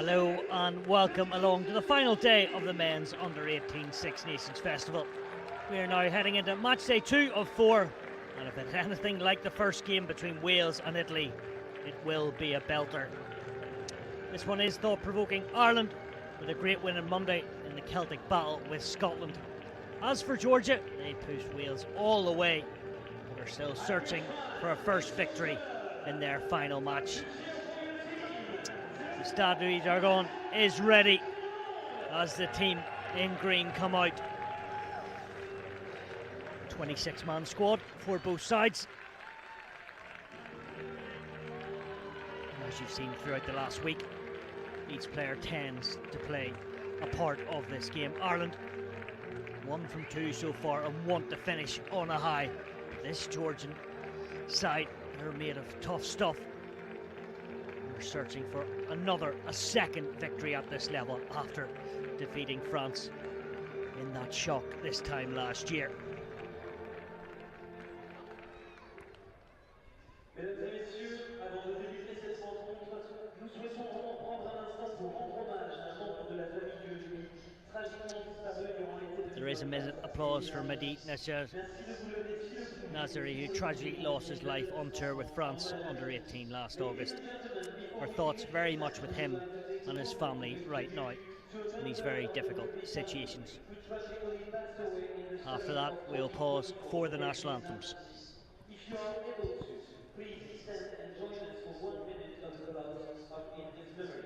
Hello and welcome along to the final day of the men's Under-18 Six Nations Festival. We are now heading into match day 2 of 4, and if it's anything like the first game between Wales and Italy, it will be a belter. This one is thought-provoking. Ireland with a great win on Monday in the Celtic battle with Scotland. As for Georgia, they pushed Wales all the way, but are still searching for a first victory in their final match. The Stade du Dragon is ready as the team in green come out. 26-man squad for both sides. And as you've seen throughout the last week, each player tends to play a part of this game. Ireland, 1 from 2 so far and want to finish on a high. This Georgian side are made of tough stuff. We're searching for a second victory at this level after defeating France in that shock this time last year. There is a minute applause for Mehdi Nazari, who tragically lost his life on tour with France Under-18 last August. Our thoughts very much with him and his family right now in these very difficult situations. After that, we'll pause for the national anthems. If you are able to, please stand and join us for 1 minute of applause in his memory.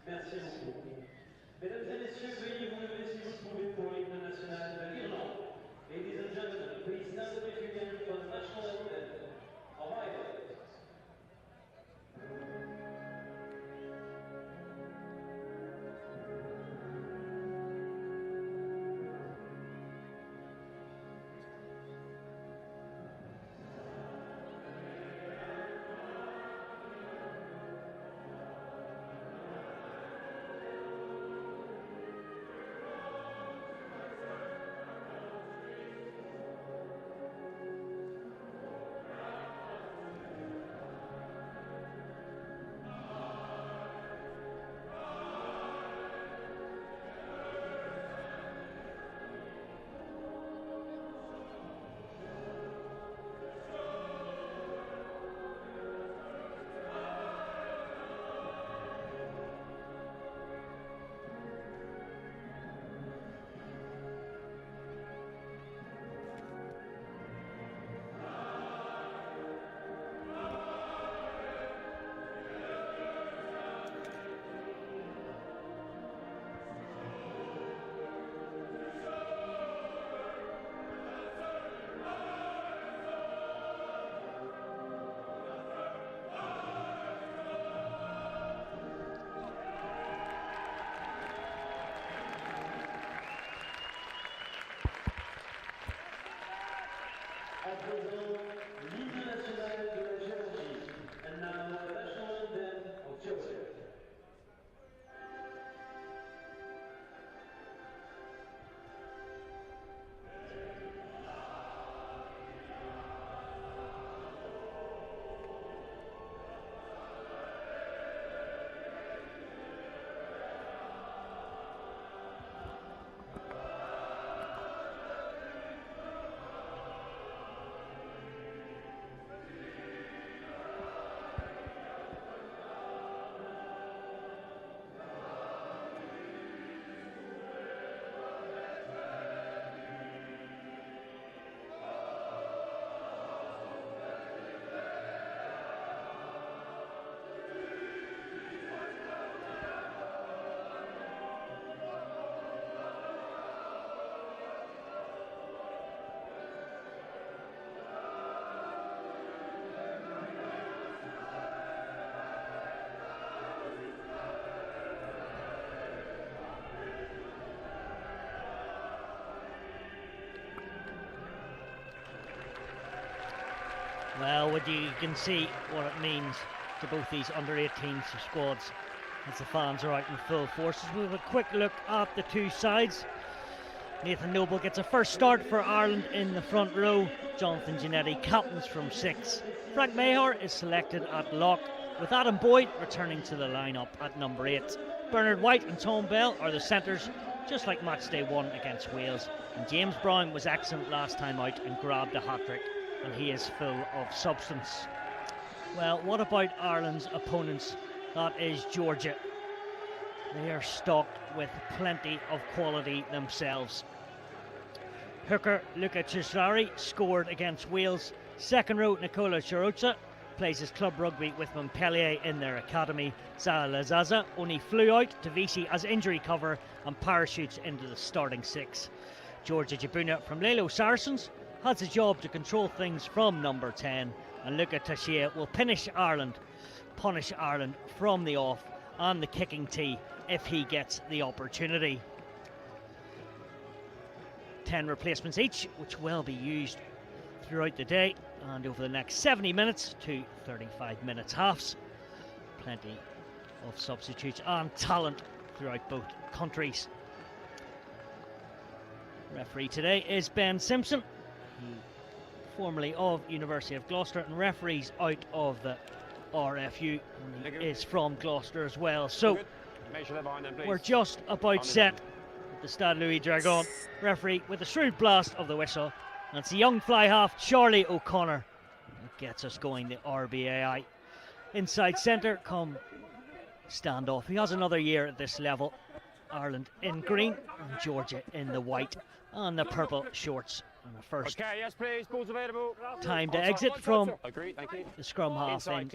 Merci beaucoup. Mesdames et messieurs, veuillez vous lever si vous le pouvez pour l'hymne national de l'Irlande. Ladies and gentlemen, please stand up if you can for the national anthem. All right. À présent, l'hymne national de la Géorgie. And now the national anthem of Georgia. Well, you can see what it means to both these under-18 squads as the fans are out in full force. We'll have a quick look at the two sides. Nathan Noble gets a first start for Ireland in the front row. Jonathan Giannetti captains from 6. Frank Mahar is selected at lock, with Adam Boyd returning to the lineup at number 8. Bernard White and Tom Bell are the centres, just like match day 1 against Wales. And James Brown was excellent last time out and grabbed a hat-trick, and he is full of substance. Well, what about Ireland's opponents? That is Georgia. They are stocked with plenty of quality themselves. Hooker Luka Chisari scored against Wales. Second row Nikola Chirocha plays his club rugby with Montpellier in their academy. Zaha Lazaza only flew out to Vichy as injury cover and parachutes into the starting 6. Georgia Jabunya from Lelo Saracens has a job to control things from number 10, and Luka Tashia will punish Ireland from the off and the kicking tee if he gets the opportunity. 10 replacements each, which will be used throughout the day and over the next 70 minutes to 35 minutes halves. Plenty of substitutes and talent throughout both countries. Referee today is Ben Simpson, formerly of University of Gloucester, and referees out of the RFU, and he is from Gloucester as well. So we're just about set at the Stade Louis Dragon. Referee with a shrewd blast of the whistle, and it's the young fly half Charlie O'Connor that gets us going, the RBAI. Inside centre come Standoff. He has another year at this level. Ireland in green and Georgia in the white and the purple shorts. And the first time to exit from the scrum half in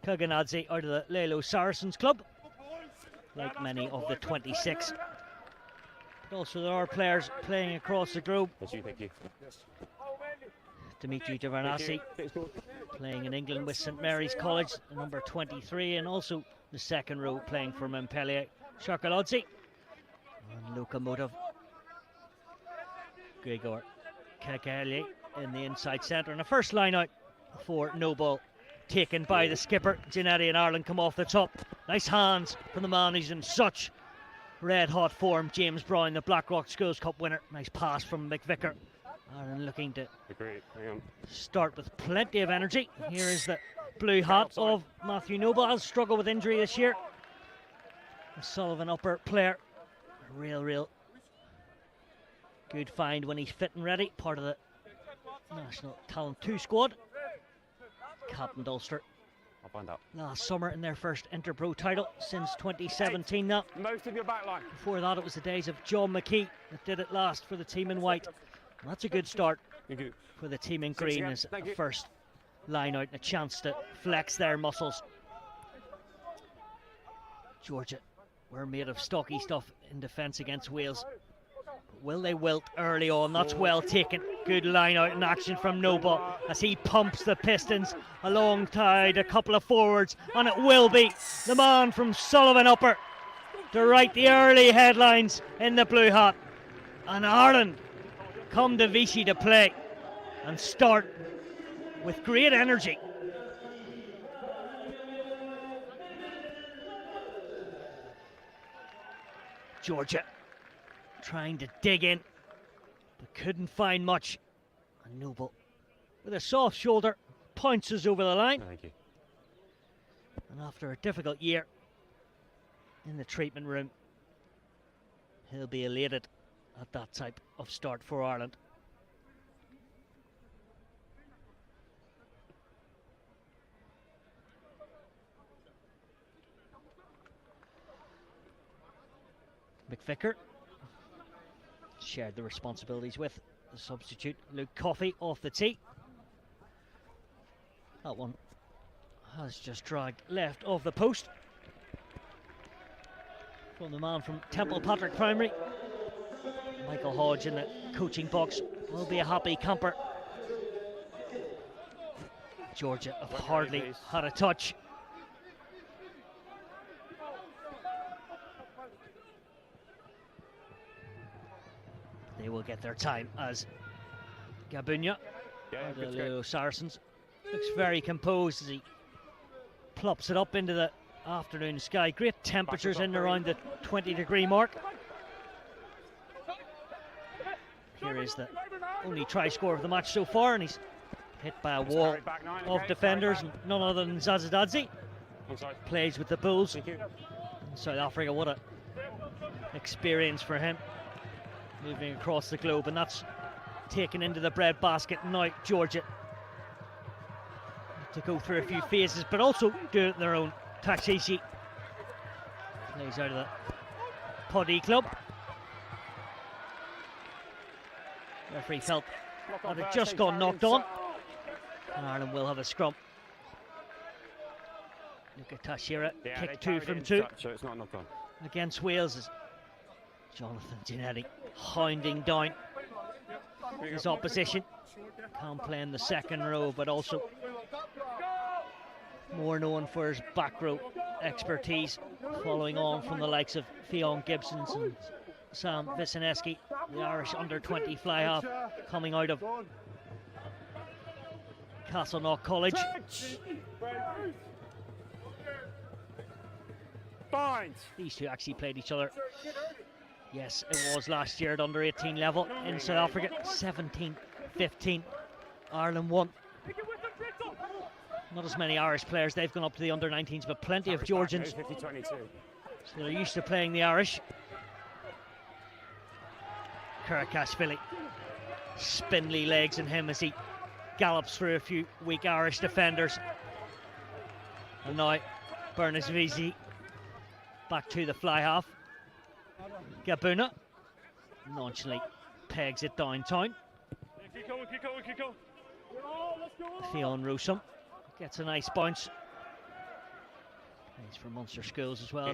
Kaganadze out of the Lelo Saracens club, like many of the 26. But also there are players playing across the globe. Dimitri Giovanassi playing in England with St Mary's College, number 23, and also the second row playing for Montpellier, Shakalodzi and Locomotive. Gregor Kakali in the inside centre, and a first line out for no ball taken by the skipper. Giannetti and Ireland come off the top. Nice hands from the man who's in such red hot form, James Brown, the Blackrock Schools Cup winner. Nice pass from McVicker. Ireland looking to start with plenty of energy. Here is the blue hat of Matthew Noble. Has struggled with injury this year. A Sullivan upper player, a real good find when he's fit and ready. Part of the National Talent 2 squad. Captain Ulster last summer in their first Interpro title since 2017. Now, most of your back line. Before that, it was the days of John McKee that did it last for the team in white. And that's a good start for the team in green as a first line out and a chance to flex their muscles. Georgia were made of stocky stuff in defence against Wales. Will they wilt early on? That's well taken. Good line out in action from Noble as he pumps the Pistons alongside a couple of forwards, and it will be the man from Sullivan upper to write the early headlines in the blue hat. And Ireland come to Vichy to play and start with great energy. Georgia trying to dig in, but couldn't find much. And Noble, with a soft shoulder, pounces over the line. Thank you. And after a difficult year in the treatment room, he'll be elated at that type of start for Ireland. McVicker shared the responsibilities with the substitute Luke Coffey off the tee. That one has just dragged left of the post from the man from Temple Patrick Primary. Michael Hodge in the coaching box will be a happy camper. Georgia have hardly had a touch. They will get their time as Gabunya, the Leo Saracens, Looks very composed as he plops it up into the afternoon sky. Great temperatures in around the 20-degree mark. Here is the only try score of the match so far, and he's hit by a wall of defenders, and none other than Zazadadze. Plays with the Bulls in South Africa. What a experience for him, moving across the globe, and that's taken into the breadbasket. Now Georgia to go through a few phases, but also do it their own. Tachishi plays out of the Poddy club. Referee felt that had just gone knocked on, and Ireland will have a scrum. Look at Tashira, kick 2 from 2 so it's not knocked on against Wales as Jonathan Ginetti hounding down his opposition. Can't play in the second row, but also more known for his back row expertise, following on from the likes of Fionn Gibsons and Sam Wisniewski, the Irish under-20 fly half coming out of Castleknock College. These two actually played each other. Yes, it was last year at under-18 level in South Africa. 17-15. Ireland won. Not as many Irish players. They've gone up to the under-19s, but plenty of Georgians. So they're used to playing the Irish. Kurakashvili. Spindly legs in him as he gallops through a few weak Irish defenders. And now Bernasvizi back to the fly half. Gabuna nonchalantly pegs it downtown. Fionn Rossum gets a nice bounce. Plays for Munster Schools as well.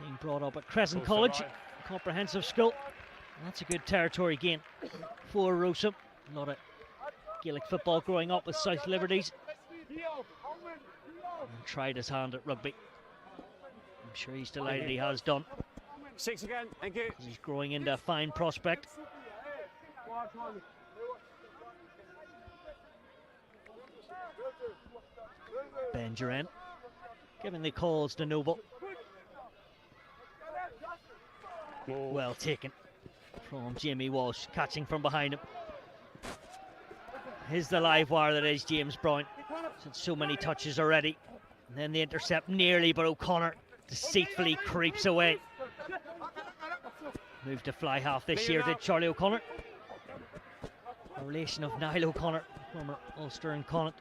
Being brought up at Crescent College, comprehensive school. That's a good territory gain for Rossum. A lot of Gaelic football growing up with South Liberties. And tried his hand at rugby. I'm sure he's delighted he has done. 6 again, thank you. He's growing into a fine prospect. Ben Duran giving the calls to Noble. Well taken from Jamie Walsh, catching from behind him. Here's the live wire that is James Brown. Had so many touches already. And then the intercept nearly, but O'Connor deceitfully creeps away. Moved to fly half this year, did Charlie O'Connor. A relation of Niall O'Connor, former Ulster and Connacht.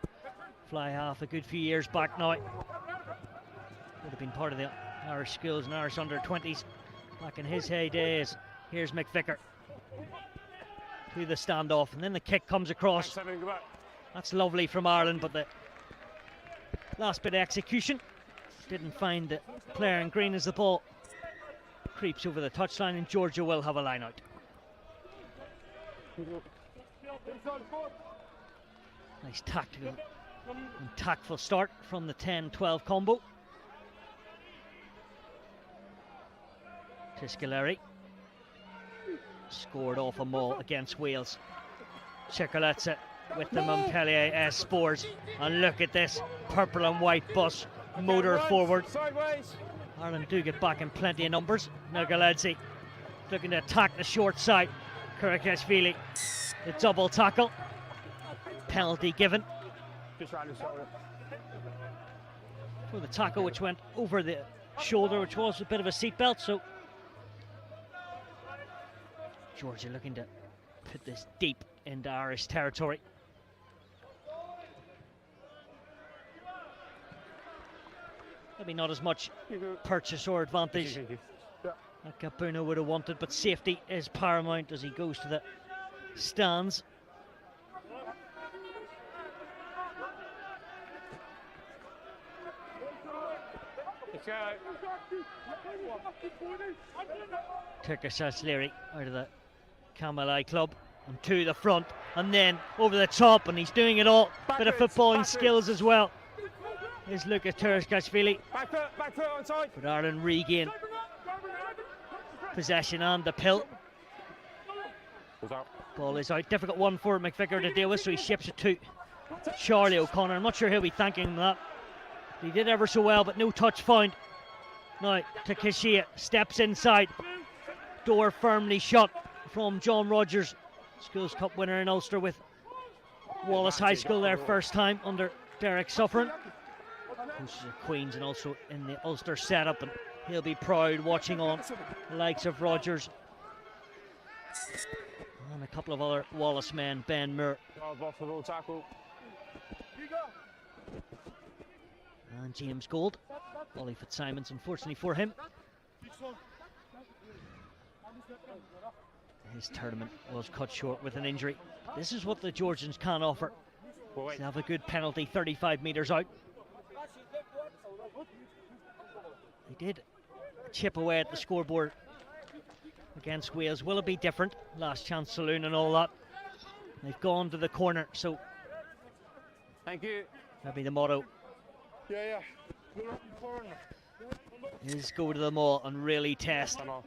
Fly half a good few years back now. Would have been part of the Irish schools and Irish under-20s back in his heydays. Here's McVicker to the standoff, and then the kick comes across. That's lovely from Ireland, but the last bit of execution didn't find the player in green as the ball creeps over the touchline, and Georgia will have a line out. Nice tactical and tactful start from the 10-12 combo. Tiscaleri scored off a maul against Wales. Chikaletsa with the Montpellier S Spurs, and look at this purple and white bus motor forward. Ireland do get back in plenty of numbers. Nagaladze looking to attack the short side. Kurakashvili, the double tackle. Penalty given for the tackle, which went over the shoulder, which was a bit of a seatbelt. So Georgia looking to put this deep into Irish territory. Maybe not as much purchase or advantage that Gabuna would have wanted, but safety is paramount as he goes to the stands. Turkish Asleri out of the Kamalai club and to the front, and then over the top, and he's doing it all. Bit of footballing skills as well. Here's Lucas Turkiashvili. But Ireland regain possession and the pill. Ball is out. Difficult one for McVicker to deal with, so he ships it to Charlie O'Connor. I'm not sure he'll be thanking him that. He did ever so well, but no touch found. Now, Takeshia steps inside. Door firmly shut from John Rogers. Schools Cup winner in Ulster with Wallace High School their first time under Derek Suffren. Coaches of Queens and also in the Ulster setup, and he'll be proud watching on the likes of Rogers and a couple of other Wallace men, Ben Moore and James Gold. Ollie Fitzsimons, unfortunately for him, his tournament was cut short with an injury. This is what the Georgians can offer. They have a good penalty 35 metres out. They did chip away at the scoreboard against Wales. Will it be different? Last chance saloon and all that. They've gone to the corner, so Thank you. that'll be the motto. Yeah. Is go to them all and really test Come on.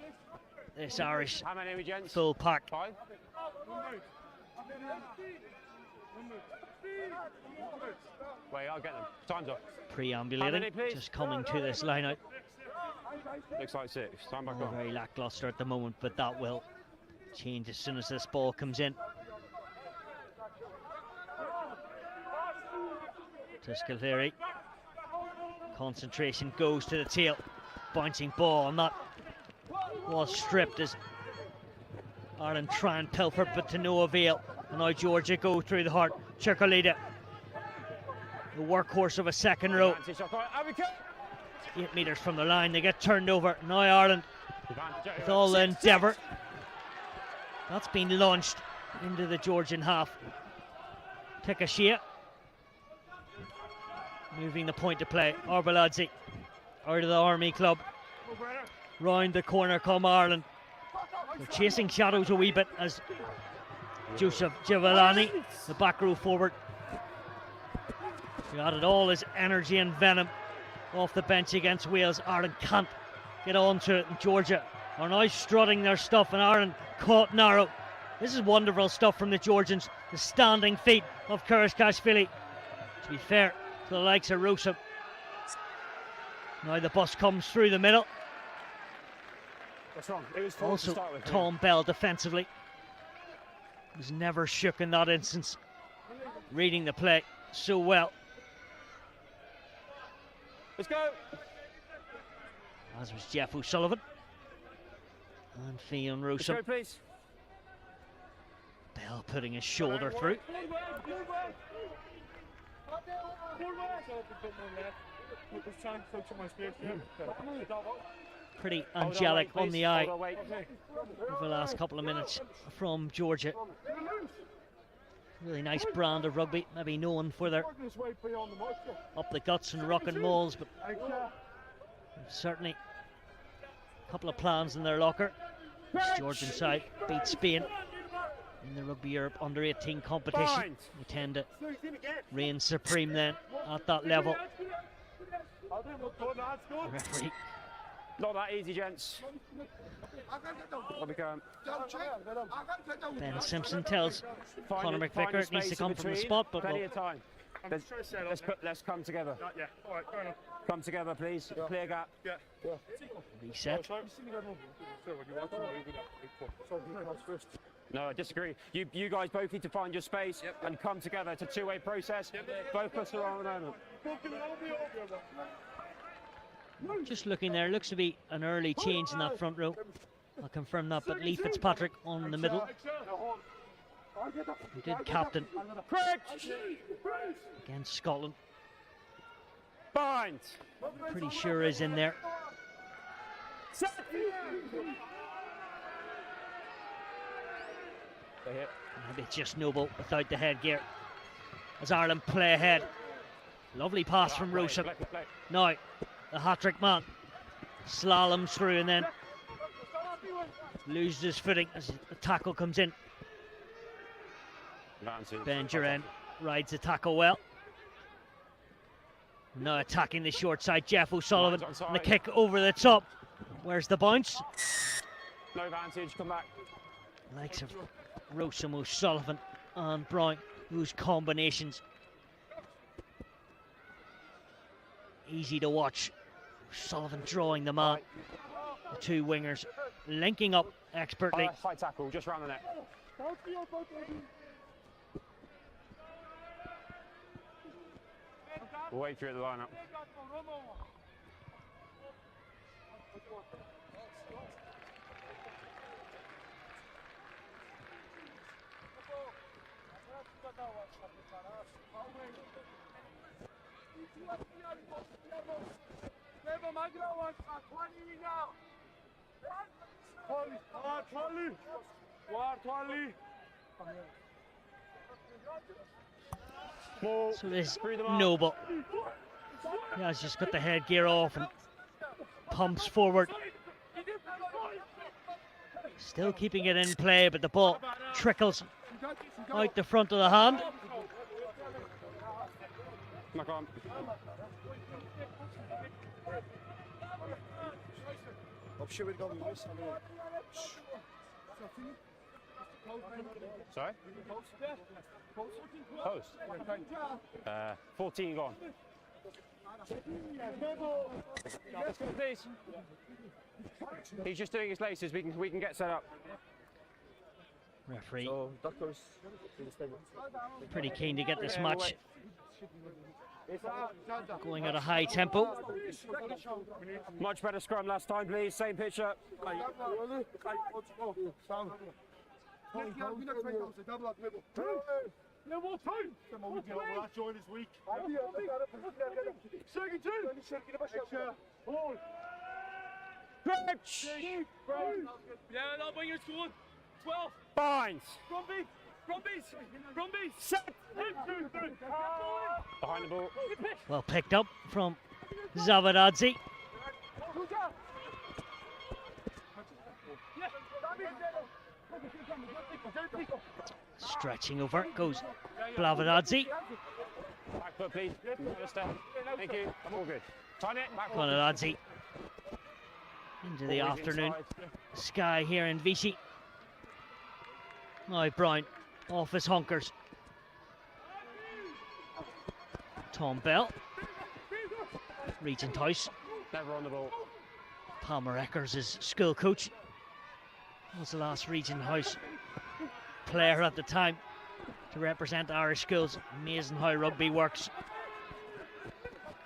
this Irish How many, gents? full pack. 5. Wait, I'll get them. Time's up. Preambulating, How many, please? just coming to this line out. Looks like 6. Time back Oh, on. very lacklustre at the moment, but that will change as soon as this ball comes in. To Scolari. Concentration goes to the tail. Bouncing ball, and that was stripped as Ireland try and pilfer, but to no avail. And now Georgia go through the heart. Chirkolida, the workhorse of a second row. 8 metres from the line, they get turned over. Now Ireland with all the endeavour. That's been launched into the Georgian half. Takashia moving the point to play. Arbaladze out of the Army club. Round the corner come Ireland. They're chasing shadows a wee bit as Joseph Giovellani, the back row forward, he added all his energy and venom off the bench against Wales. Ireland can't get on to it, and Georgia are now strutting their stuff, and Ireland caught narrow. This is wonderful stuff from the Georgians. The standing feet of Kurishkashvili. To be fair to the likes of Rosa. Now the bus comes through the middle. What's wrong? It was Also Tom Bell defensively was never shook in that instance, reading the play so well. Let's go. As was Jeff O'Sullivan and Fionn Let's Rosa. go, please. Bell putting his shoulder through. Pretty angelic on the eye over the last couple of minutes from Georgia. Really nice brand of rugby, maybe known for their up the guts and rock and mauls, but certainly a couple of plans in their locker. This Georgian side beat Spain in the Rugby Europe Under-18 competition. They tend to reign supreme then at that level. The referee. Not that easy, gents. Ben Simpson tells Conor McVicker it needs to come from the spot, but plenty of time. Let's come together. Come together, please. Clear gap. reset. No, I disagree. You guys both need to find your space and come together. It's a two-way process. Both of us are on the moment. Just looking there, looks to be an early change in that front row. I'll confirm that, but Lee Fitzpatrick on the middle. He did captain against Scotland. Bind. Pretty sure is in there. Maybe it's just Noble without the headgear. As Ireland play ahead. Lovely pass from Rosa. Now, the hat-trick man slaloms through and then loses his footing as the tackle comes in. Ben Duran rides the tackle well. Now attacking the short side, Jeff O'Sullivan, and the kick over the top. Where's the bounce? No advantage, come back. Likes of Rossum, O'Sullivan and Brown, whose combinations easy to watch. Sullivan drawing them out. The two wingers linking up expertly. High tackle, just round the neck. We'll wait for you at the lineup. So this Noble, he has just got the headgear off and pumps forward. Still keeping it in play, but the ball trickles out the front of the hand. Knock on. Sorry? Post? 14 gone. Let's go, please. He's just doing his laces. We can get set up. Referee pretty keen to get this match going at a high tempo. Much better scrum last time, please. Same picture. Binds. Set. Behind the ball. Well picked up from Zavadadze. Stretching over goes Blavadadze. Back foot, please. Thank you. All good. Time it. Back foot. Konadadze into the afternoon sky here in Vichy. Now Brown off his honkers. Tom Bell, Regent House. Never on the ball. Palmer Eckers is school coach. Was the last Regent House player at the time to represent Irish schools. Amazing how rugby works.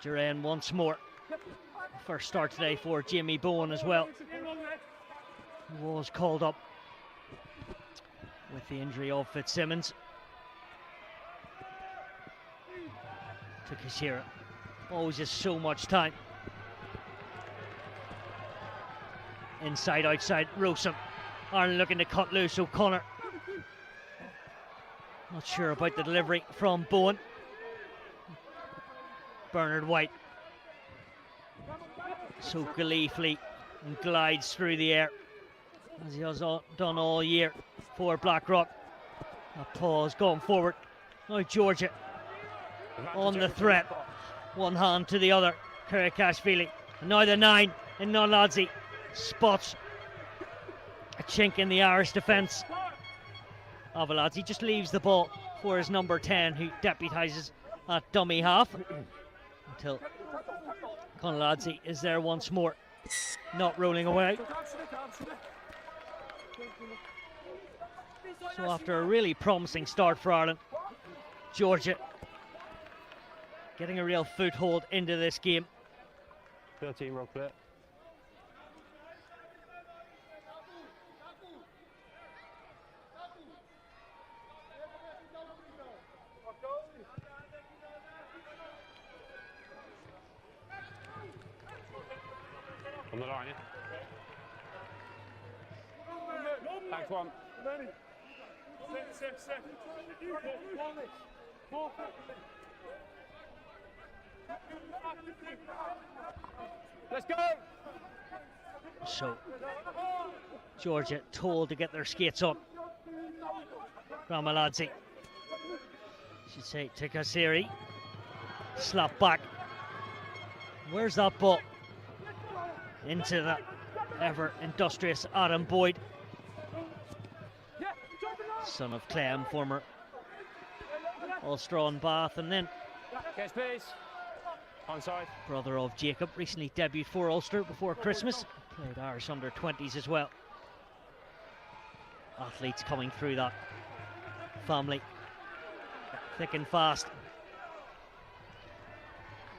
Duran once more. First start today for Jimmy Bowen as well. He was called up with the injury of Fitzsimmons. To Kashira. Always just so much time. Inside, outside, Rosen. Ireland looking to cut loose O'Connor. Not sure about the delivery from Bowen. Bernard White. So gleefully and glides through the air as he has done all year for Blackrock. A pause going forward. Now Georgia on the threat. One hand to the other. Kurakashvili. And now the 9 in Nonladze spots a chink in the Irish defence. Avaladze just leaves the ball for his number 10, who deputises at dummy half until Konladze is there once more, not rolling away. So after a really promising start for Ireland, Georgia getting a real foothold into this game. 13 roll clear. On the line, yeah? Thanks, one. Let's go! So, Georgia told to get their skates up. Ramaladze. Should say to Kasiri. Slap back. Where's that ball? Into the ever industrious Adam Boyd. Son of Clem, former Ulster on Bath, and then Yes, please. Onside. Brother of Jacob, recently debuted for Ulster before Christmas. Played Irish under-20s as well. Athletes coming through that family, thick and fast.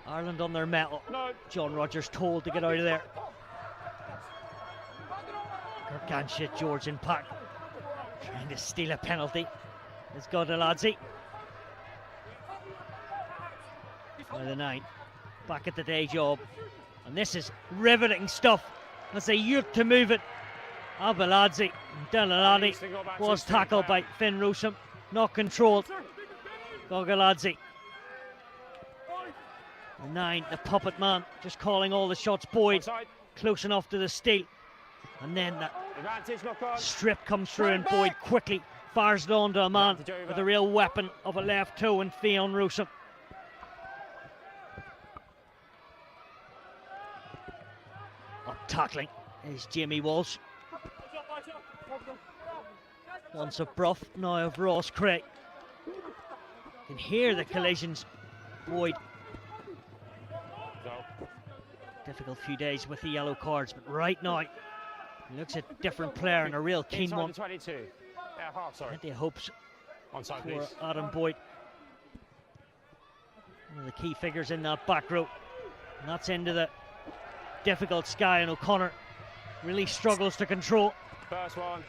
Ireland on their mettle. No. John Rogers told to get out of there. Gargantua Georgian pack trying to steal a penalty. It's Godaladze. By the 9, back at the day job, and this is riveting stuff. As a youth to move it. Abeladze, Delaladi was tackled by Finn Rossum, not controlled. Gogaladze. The 9, the puppet man, just calling all the shots. Boyd close enough to the steal, and then that strip comes through, and Boyd quickly fires it onto a man with a real weapon of a left toe in Fionn Rossum. Up tackling is Jamie Walsh. Once of Bruff, now of Ross Craig. You can hear the collisions. Boyd. Difficult few days with the yellow cards, but right now he looks a different player and a real keen one. 22. Yeah, half, sorry. Plenty of hopes Onside, for please. Adam Boyd. One of the key figures in that back row. And that's into the difficult Sky, and O'Connor really struggles to control. First one,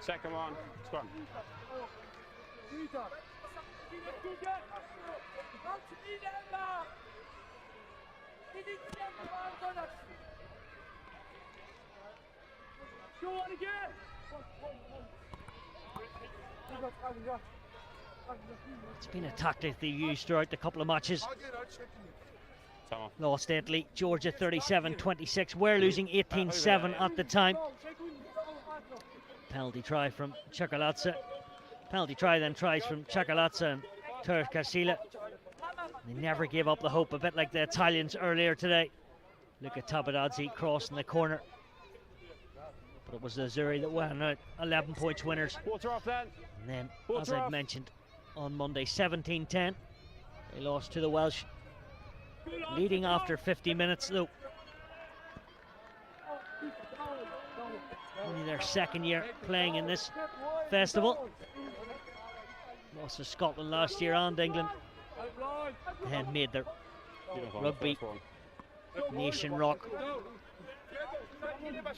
second one, scrum. It's been a tactic they used throughout the couple of matches. Lost Italy, Georgia 37-26. We're losing 18-7 at the time. Penalty try from Chakalatsa. Penalty try then tries from Chakalatsa and Turkasila. They never gave up the hope, a bit like the Italians earlier today. Look at Tabadadze crossing the corner. But it was the Azzurri that went out 11 points winners. Water off then. And then, as I mentioned, on Monday, 17-10. They lost to the Welsh. Leading after 50 minutes though. Only their second year playing in this festival. Lost to Scotland last year and England. And made their rugby nation rock.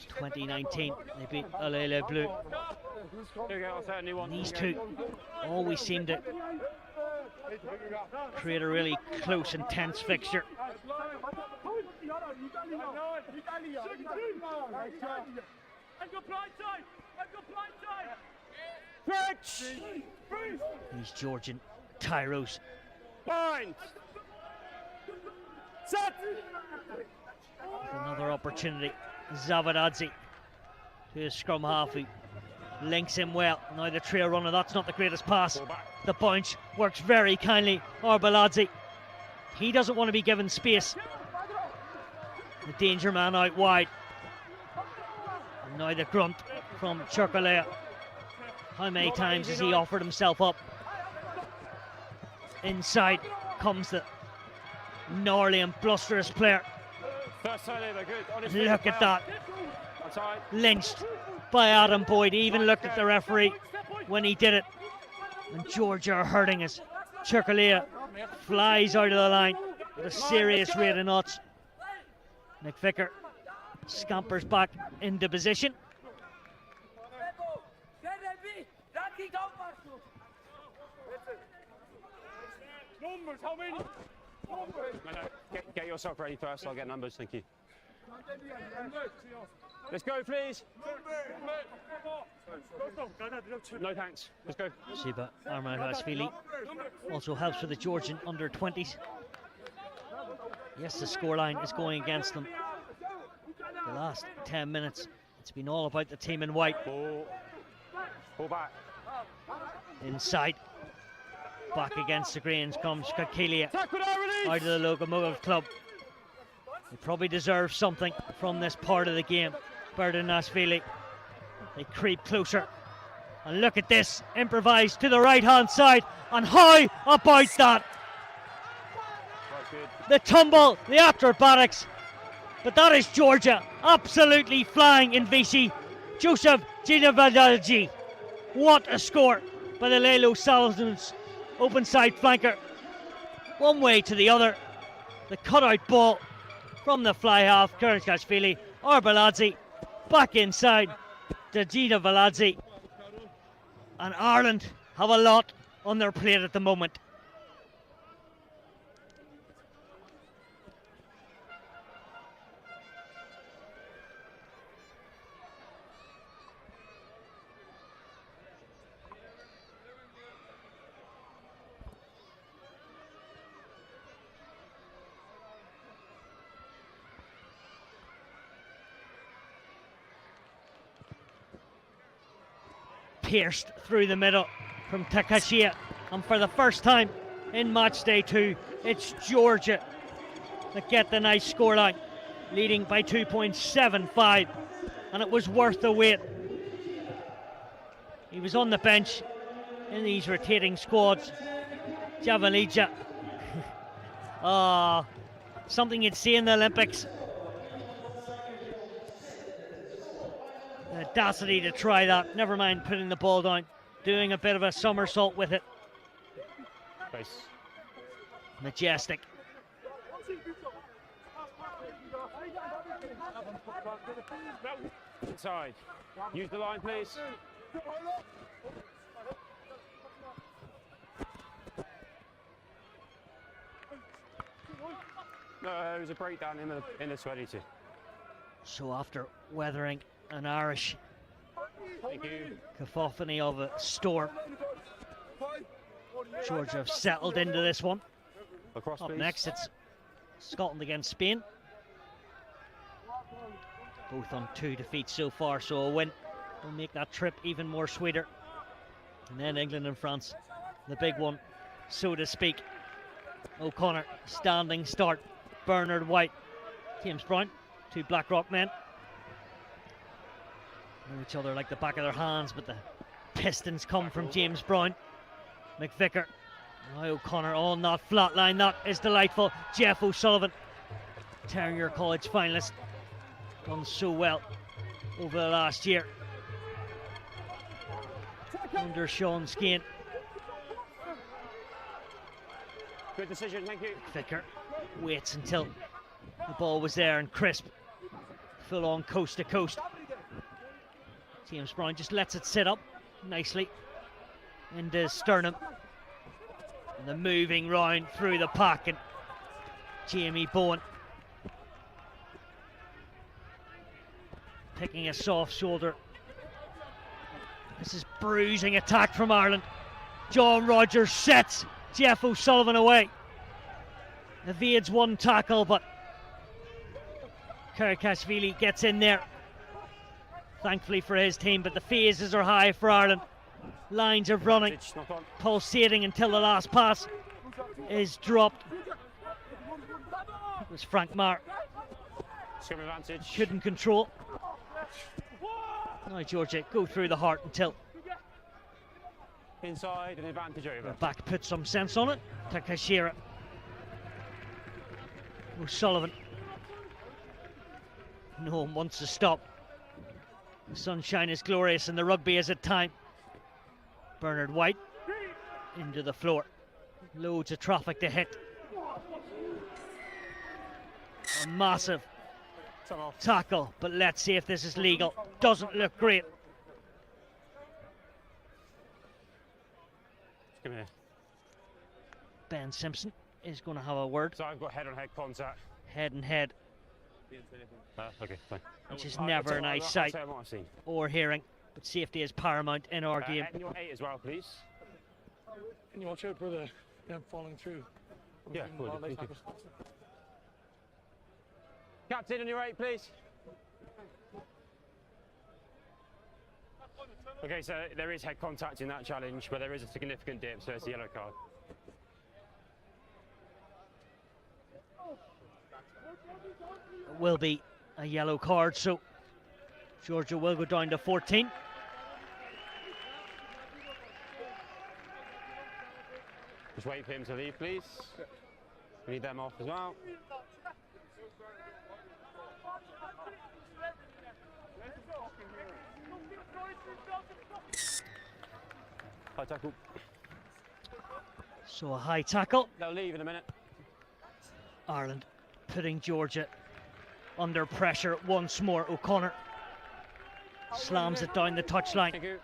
2019 they beat Alele Bleu. And these two always seem to create a really close, intense fixture. These Georgian tyros. Another opportunity. Zavadadze to his scrum half, who links him well. Now the trail runner, that's not the greatest pass. The bounce works very kindly. Arbaladze, he doesn't want to be given space. The danger man out wide. And now the grunt from Chirkalea. How many times has he offered himself up? Inside comes the gnarly and blusterous player. Look at that. Lynched by Adam Boyd. He even looked at the referee when he did it. And Georgia are hurting us. Chirkalea flies out of the line with a serious rate of knots. McVicker scampers back into position. Get yourself ready first, I'll get numbers, thank you. Let's go, please. No thanks, let's go. Siba Armaghashvili also helps with the Georgian under-20s. Yes, the scoreline is going against them. The last 10 minutes, it's been all about the team in white. Pull back. Inside. Back against the greens comes Kakilia out of the Locomotive Club. They probably deserve something from this part of the game. Berdinashvili. They creep closer. And look at this. Improvised to the right hand side. And how about that? the tumble, the acrobatics. But that is Georgia absolutely flying in Vichy. Joseph Ginevadalji. What a score by the Lalo Salzman's open side flanker. One way to the other. The cutout ball from the fly half. Karatkashvili, Arbaladze back inside to Ginevadalji. And Ireland have a lot on their plate at the moment. Pierced through the middle from Takashia, and for the first time in match day 2, it's Georgia that get the nice scoreline, leading by 2.75, and it was worth the wait. He was on the bench in these rotating squads. Javalija, something you'd see in the Olympics. The audacity to try that, never mind putting the ball down, doing a bit of a somersault with it. Nice. Majestic. Inside. Use the line, please. No, there was a breakdown in the 22. So after weathering an Irish Thank you. cacophony of a storm, Georgia have settled into this one. Across, Up please. next, it's Scotland against Spain. Both on 2 defeats so far, so a win will make that trip even more sweeter. And then England and France, the big one, so to speak. O'Connor, standing start. Bernard White, James Brown, 2 Blackrock men. Know each other like the back of their hands, but the pistons come from James Brown. McVicker, now O'Connor on that flat line. That is delightful. Jeff O'Sullivan, Terrier College finalist, done so well over the last year under Sean Skane. Good decision, thank you. Vicker waits until the ball was there and crisp, full on coast to coast. James Brown just lets it sit up nicely into sternum, and the moving round through the pack, and Jamie Bowen picking a soft shoulder. This is bruising attack from Ireland. John Rogers sets Jeff O'Sullivan away. Evades one tackle, but Karatkashvili gets in there, thankfully for his team, but the phases are high for Ireland. Lines are running, pulsating until the last pass is dropped. It was Frank Marr. Couldn't control. Now Georgia go through the heart until Inside, an advantage over. the back put some sense on it. Takashira. O'Sullivan. No one wants to stop. The sunshine is glorious and the rugby is at time. Bernard White into the floor. Loads of traffic to hit. A massive tackle, but let's see if this is legal. Doesn't look great. Come here. Ben Simpson is going to have a word. So I've got head-on-head contact. Head and head, Okay, fine. which is never a nice sight or hearing, but safety is paramount in our game. And your 8 as well, please. Can you watch out for them falling through? Yeah, will do. Thank you. Captain, on your 8, please. Okay, so there is head contact in that challenge, but there is a significant dip, so it's a yellow card. It will be a yellow card, so Georgia will go down to 14. Just wait for him to leave, please. We need them off as well. High tackle. So a high tackle. They'll leave in a minute. Ireland putting Georgia under pressure once more. O'Connor slams it down the touchline. Thank you.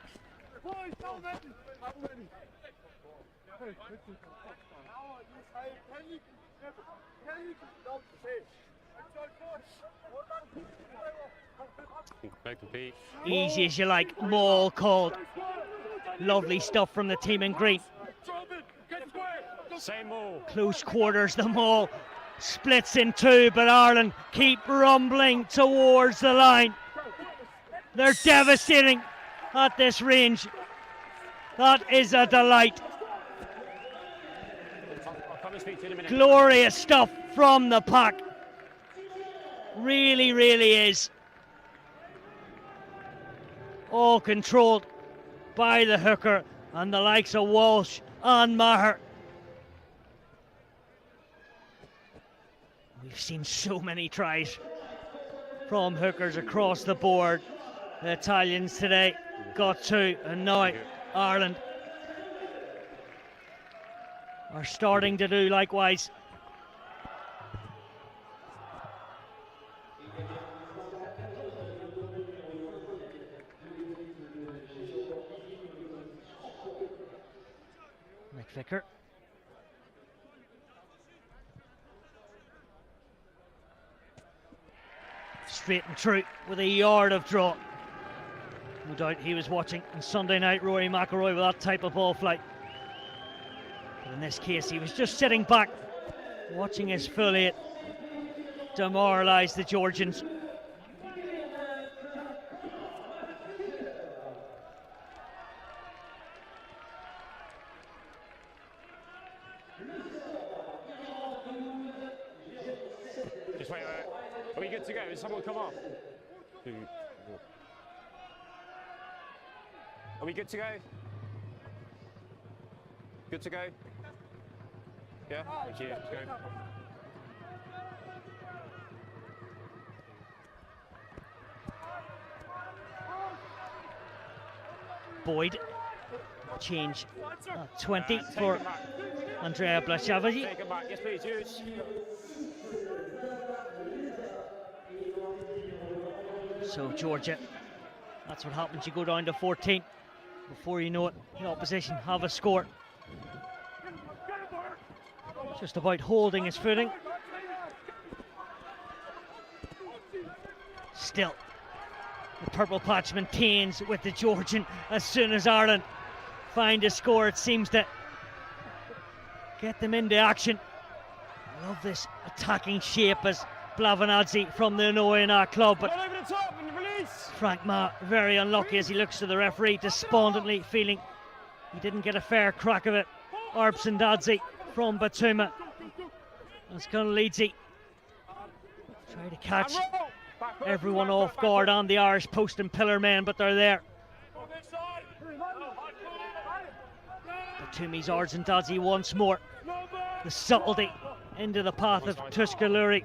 Compete. Easy as you like. Maul called. Lovely stuff from the team in green. Same maul. Close quarters, the maul splits in two, but Ireland keep rumbling towards the line. They're devastating at this range. That is a delight. I'll come and speak to you in a minute. Glorious stuff from the pack. Really, really is. All controlled by the hooker and the likes of Walsh and Maher. We've seen so many tries from hookers across the board. The Italians today got two, and now Ireland are starting to do likewise. McVicker. Straight and true with a yard of draw. No doubt he was watching on Sunday night Rory McIlroy with that type of ball flight. But in this case, he was just sitting back, watching his full eight demoralise the Georgians. Just wait. Are we good to go? Is someone come off? Are we good to go? Good to go? Yeah? Thank you. Let's go. Boyd, change 20 for Andrea Blashavagi. Take it back. Yes, please, use. So Georgia, that's what happens. You go down to 14. Before you know it, the opposition have a score. Just about holding his footing. Still, the purple patch maintains with the Georgian. As soon as Ireland find a score, it seems to get them into action. I love this attacking shape as Blavanadze from the Noina club, but Over the top and release. Frank Ma very unlucky as he looks to the referee, despondently feeling he didn't get a fair crack of it. Arbsandadze from Batuma. That's Conlizzi. Try to catch everyone off guard on the Irish post and pillar men, but they're there. Batumi's Arbsandadze once more. The subtlety into the path of Tuscaluri.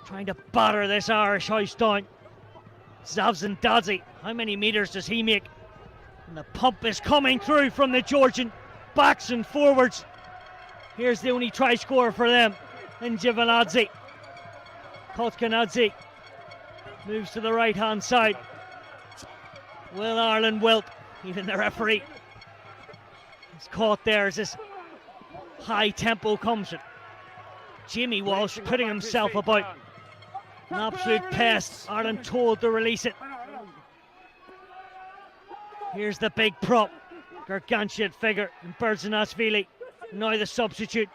Trying to batter this Irish house down. Zavzandadze, how many metres does he make? And the pump is coming through from the Georgian, backs and forwards. Here's the only try scorer for them, and Jivanadze. Kotkanadze moves to the right hand side. Will Ireland wilt? Even the referee is caught there as this high tempo comes in. Jimmy Walsh putting himself about. An absolute pest. Ireland told to release it. Here's the big prop. Gargantuan figure in Berdzanashvili. Now the substitute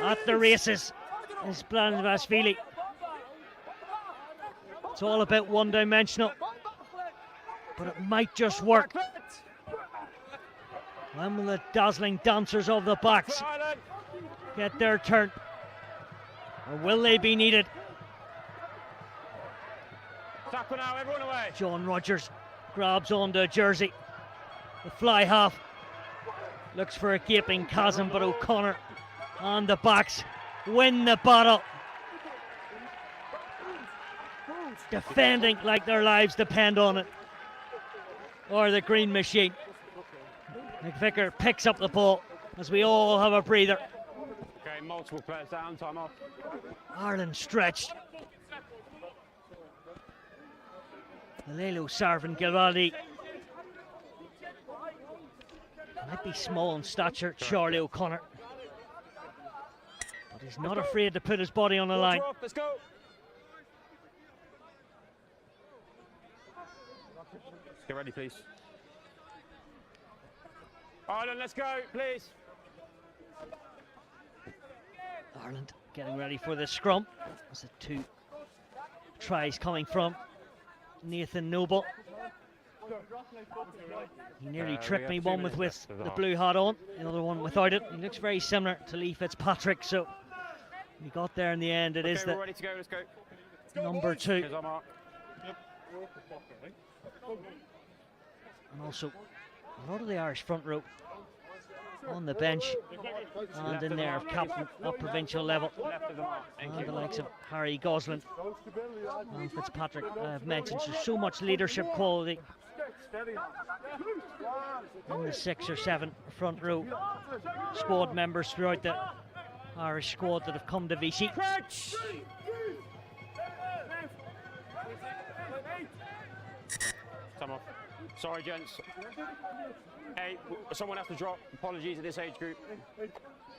at the races is Blanvashvili. It's all a bit one-dimensional, but it might just work. When will the dazzling dancers of the backs get their turn? Or will they be needed? Tackle now, everyone away. John Rogers grabs onto a jersey. The fly half looks for a gaping chasm, but O'Connor And the backs win the battle. Defending like their lives depend on it. Or the green machine. McVicker picks up the ball as we all have a breather. Okay, multiple players down, time off. Ireland stretched. Alelo, Sarvin, Gilvaldi. Might be small in stature, Charlie O'Connor. But he's not afraid to put his body on the line. Let's go. Get ready, please. Ireland, let's go, please. Ireland getting ready for the scrum. There's the 2 tries coming from Nathan Noble. He nearly tricked me, one with the blue hat on, the other one without it. He looks very similar to Lee Fitzpatrick, so we got there in the end. It is we're ready to go, let's go. Number 2. Here's our mark. And also a lot of the Irish front row on the bench and in there, captain at provincial level. And the likes of Harry Gosling and Fitzpatrick I've mentioned. So much leadership quality in the 6 or 7 front row squad members throughout the Irish squad that have come to VC. Time off. Sorry, gents. Hey, someone has to drop. Apologies at this age group.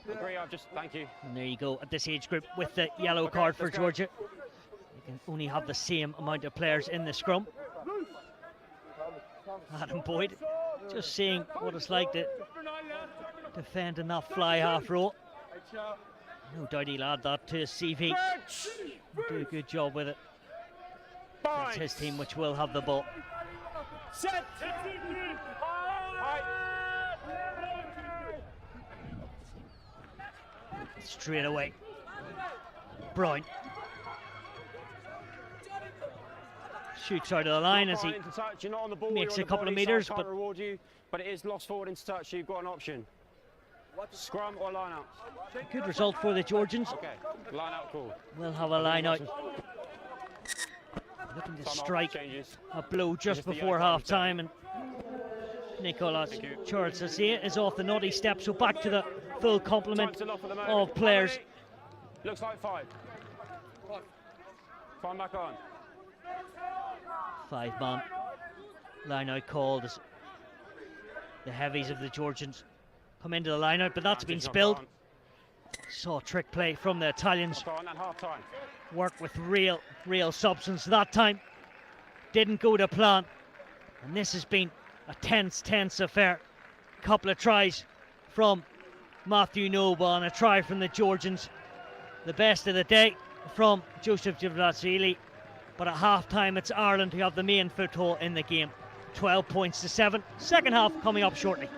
Agree, thank you. And there you go, at this age group with the yellow card for Georgia. You can only have the same amount of players in the scrum. Adam Boyd, just seeing what it's like to defend in that fly half row. No doubt he'll add that to his CV. He'll do a good job with it. It's his team which will have the ball. Set. Straight away. Brown shoots out of the line as he makes a couple of meters, but reward you, but it is lost forward into touch, so you've got an option. Scrum or line out? A good result for the Georgians. Okay, line out, cool. We'll have a line out. Looking to strike a blow just before half time, and Nicolas Chortsasia is off the naughty step, so back to the full complement of players. Looks like 5. 5 back on. 5-man line out called as the heavies of the Georgians come into the line out, but that's been spilled. Saw trick play from the Italians. Work with real substance that time. Didn't go to plan, and this has been a tense affair. Couple of tries from Matthew Noble and a try from the Georgians. The best of the day from Joseph Javratsili, but at half time it's Ireland who have the main foothold in the game. 12 points to 7. Second half coming up shortly.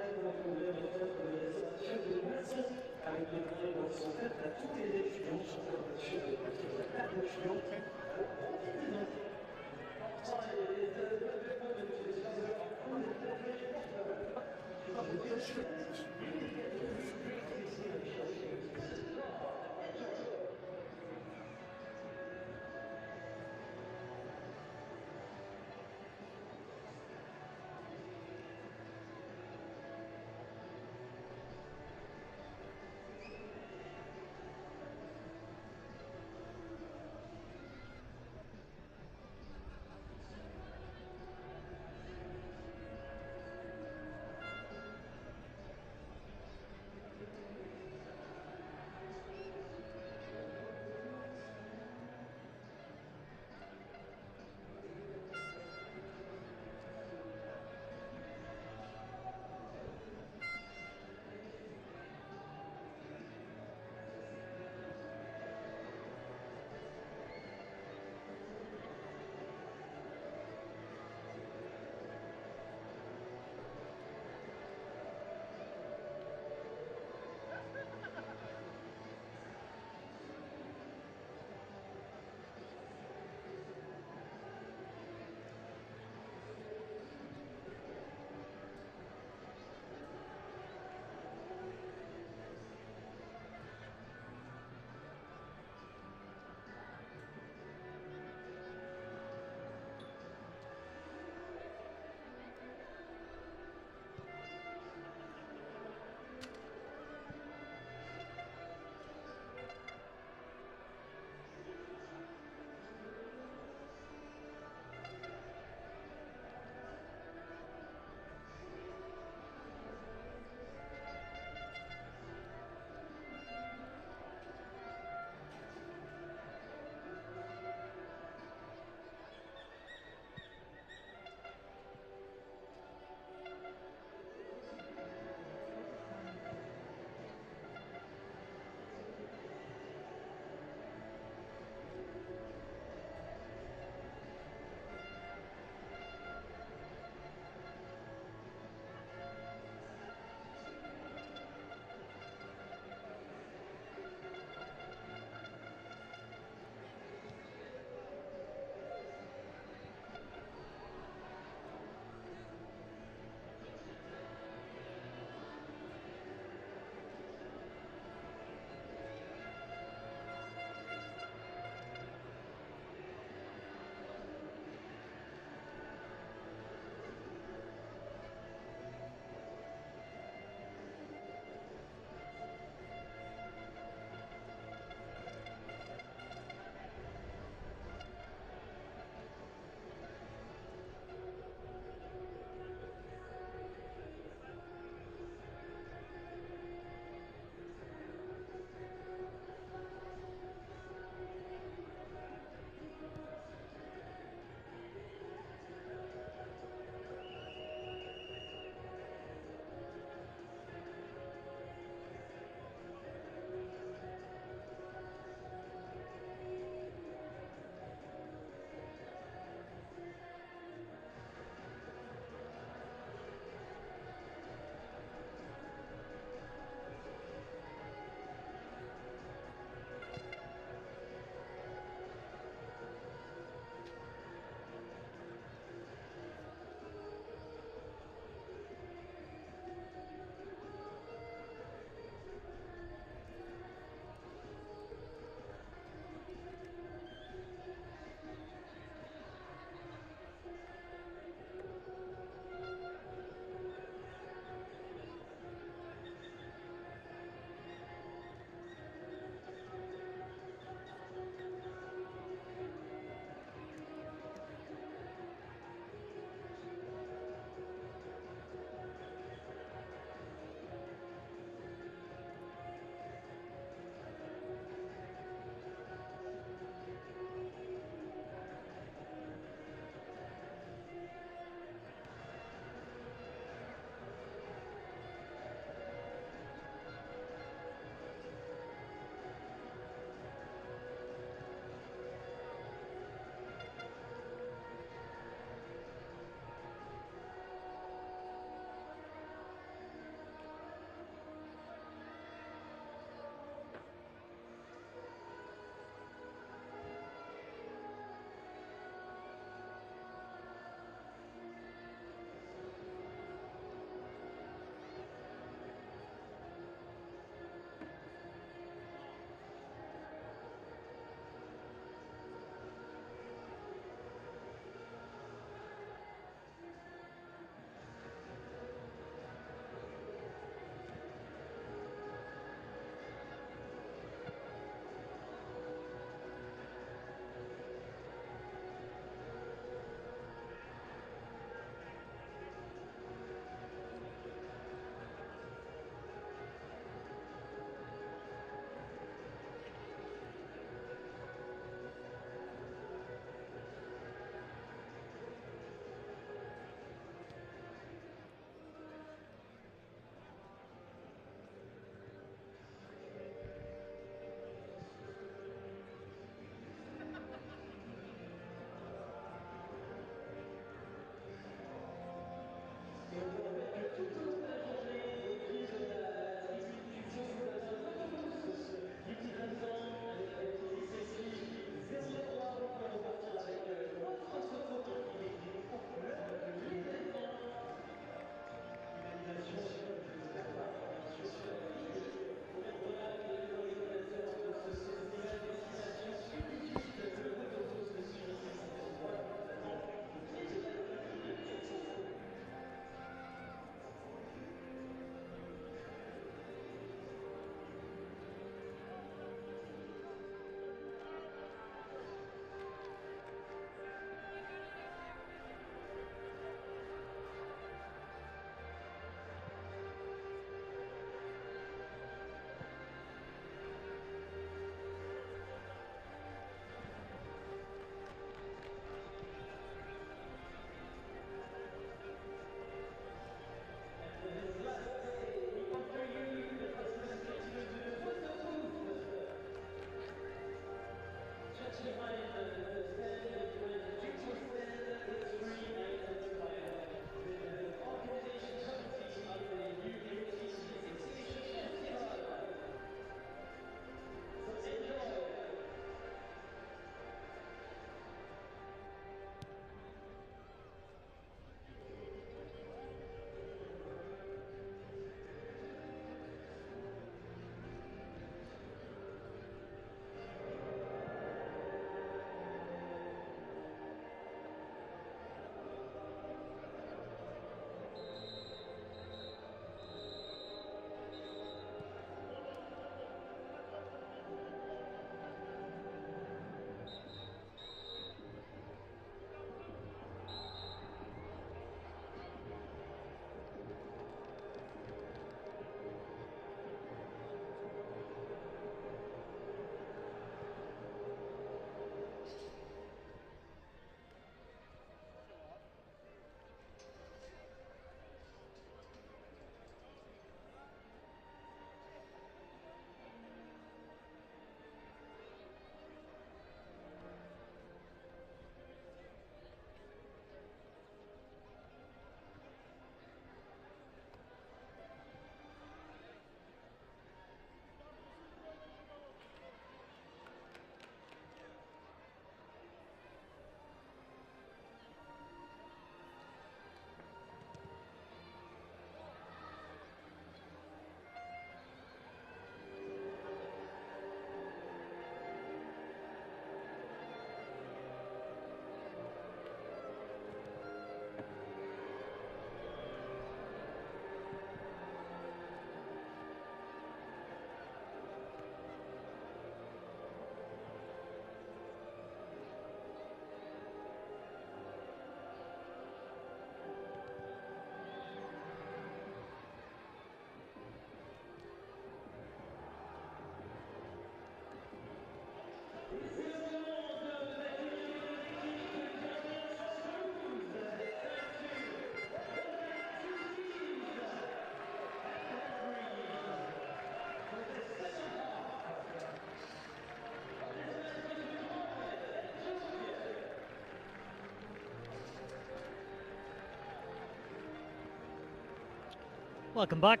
Welcome back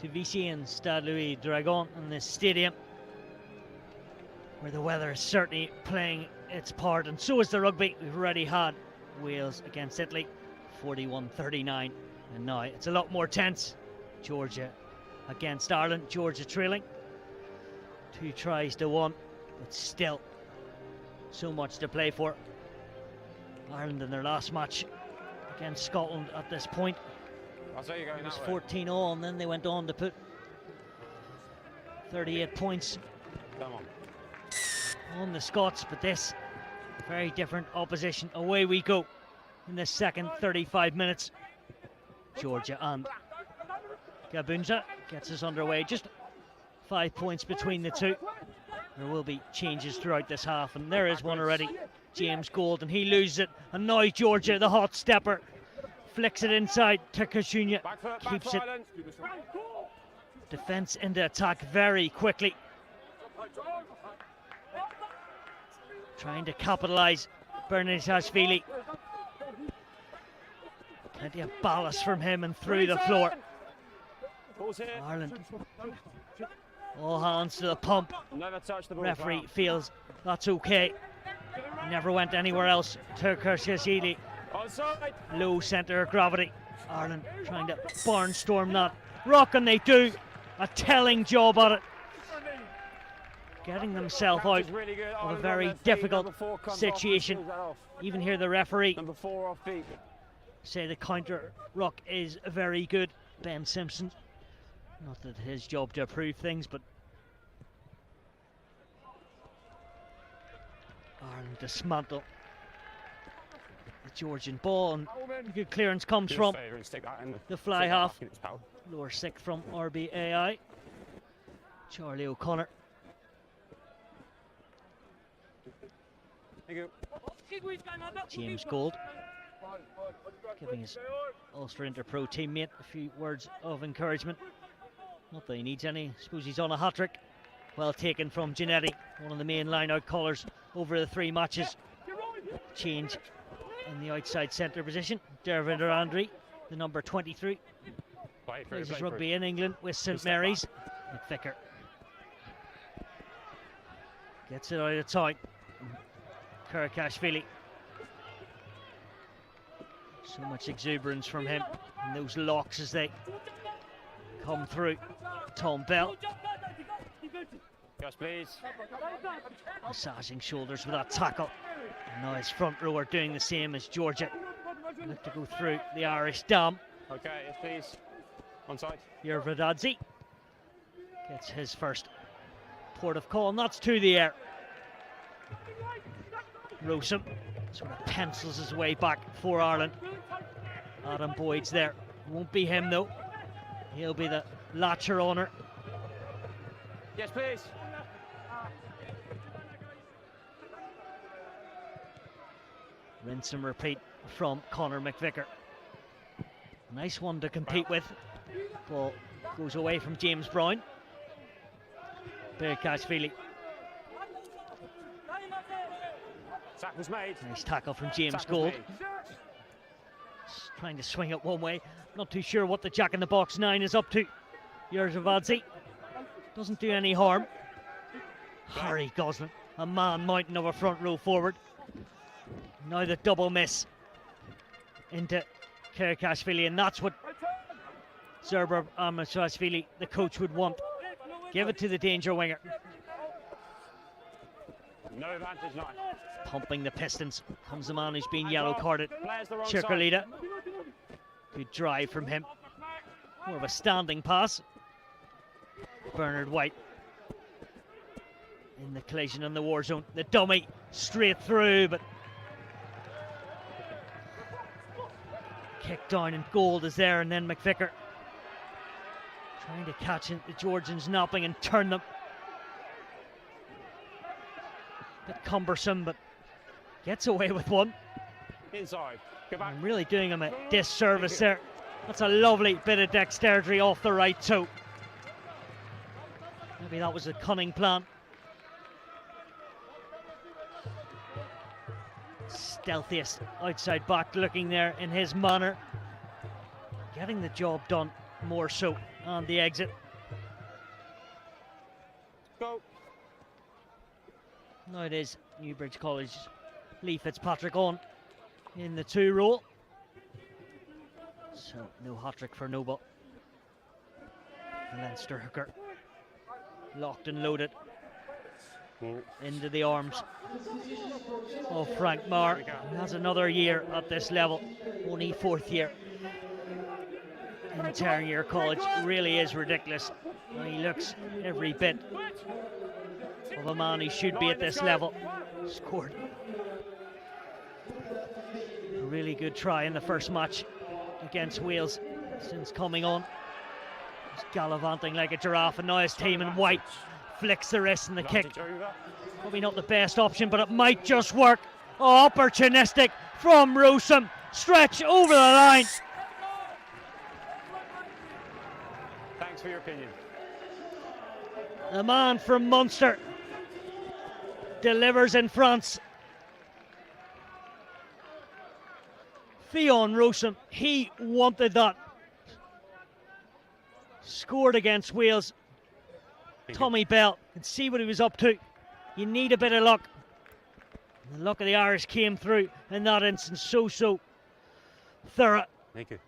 to VCN Stade Louis Dragon in this stadium, where the weather is certainly playing its part, and so is the rugby. We've already had Wales against Italy, 41-39, and now it's a lot more tense. Georgia against Ireland, Georgia trailing 2-1, but still so much to play for. Ireland in their last match against Scotland at this point, I'll say you're going it was that way. 14-all, and then they went on to put 38 points Come on. on the Scots, but this very different opposition. Away we go in the second 35 minutes. Georgia and Gabunza gets us underway. Just 5 points between the two. There will be changes throughout this half, and there is one already. James Gold, and he loses it. And now Georgia, the hot stepper, flicks it inside to Kashunya. Back foot, Keeps back it. Ireland. Defence into attack very quickly. Trying to capitalise Bernardashvili. Plenty of ballast from him and through the floor. Ball's here. Ireland, all hands to the pump. Never touch the ball. Referee feels that's okay. Never went anywhere else. Turkashashvili, Onside. low centre of gravity. Ireland trying to barnstorm that rock, and they do a telling job at it, getting themselves out Is really good. of a Ireland very on their feet. difficult Number 4 comes off and situation. screws that off. Even hear the referee Number 4 off feet. say the counter rock is very good. Ben Simpson, not that his job to approve things, but Ireland dismantle the Georgian ball, and the good clearance comes Do us from a favour and stick that in the fly stick that half. back in its pouch. lower sixth from RBAI. Charlie O'Connor. Thank you. James Gold giving his Ulster Interpro teammate a few words of encouragement. Not that he needs any. I suppose he's on a hat-trick. Well taken from Giannetti, one of the main line-out callers over the 3 matches. Change in the outside centre position. Dervinder Andri, the number 23, Play through, plays his play through. rugby in England with St step Mary's. McVicker gets it out of town. Kurakashvili. So much exuberance from him, and those locks as they come through. Tom Bell Yes, please. massaging shoulders with that tackle. And now his front row are doing the same as Georgia. Look to go through the Irish dam. Okay, yes, please. Onside. Yervadadze gets his first port of call, and that's to the air. Rosum sort of pencils his way back for Ireland. Adam Boyd's there. Won't be him though. He'll be the latcher on her. Yes, please. Rinse and repeat from Conor McVicker. Nice one to compete with. Ball goes away from James Brown. Kurakashvili. Sack was made. Nice tackle from James Sack was Gold. made. Trying to swing it one way. Not too sure what the Jack in the Box 9 is up to. Yerzavadze doesn't do any harm. Harry Gosling, a man mountain of a front row forward. Now the double miss into Kurakashvili, and that's what Zerber Amashashvili, the coach, would want. Give it to the danger winger. No advantage now. Pumping the Pistons comes the man who's been yellow carded. Players the wrong side. Chirkalita. Good drive from him. More of a standing pass. Bernard White in the collision in the war zone. The dummy straight through, but kick down, and Gold is there, and then McVicker trying to catch the Georgians napping and turn them. Bit cumbersome, but gets away with one. Inside. Go back. I'm really doing him a disservice there. That's a lovely bit of dexterity off the right toe. Maybe that was a cunning plan. Stealthiest outside back looking there in his manner. Getting the job done more so on the exit. Go. Now it is Newbridge College. Lee Fitzpatrick on in the 2 role. So no hat-trick for Noble. Leinster hooker locked and loaded into the arms of Frank Marr. He has another year at this level, only 4th year in Terranure College. Really is ridiculous. And he looks every bit of a man who should be at this level. Scored a really good try in the first match against Wales since coming on. He's gallivanting like a giraffe, and now his team in white flicks the wrist and the kick. Probably not the best option, but it might just work. Oh, opportunistic from Rossum. Stretch over the line. Thanks for your opinion. The man from Munster delivers in France. Fionn Rossum, he wanted that. Scored against Wales. Tommy Bell can see what he was up to. You need a bit of luck. The luck of the Irish came through in that instance. So thorough. Thank you.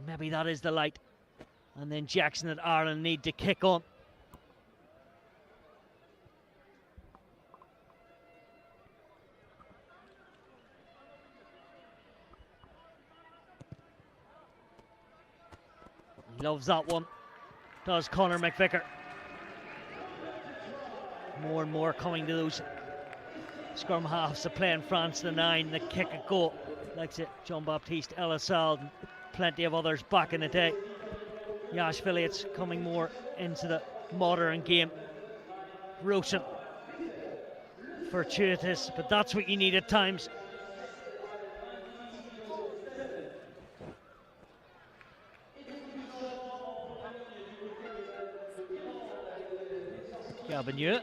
Maybe that is the light. And then Jackson and Ireland need to kick on. He loves that one. Does Conor McVicker. More and more coming to those scrum halves to play in France, the 9, the kick and goal. Likes it, Jean-Baptiste Elissalde, and plenty of others back in the day. Yash Phillips coming more into the modern game. Rossum, fortuitous, but that's what you need at times. Gabagnieu.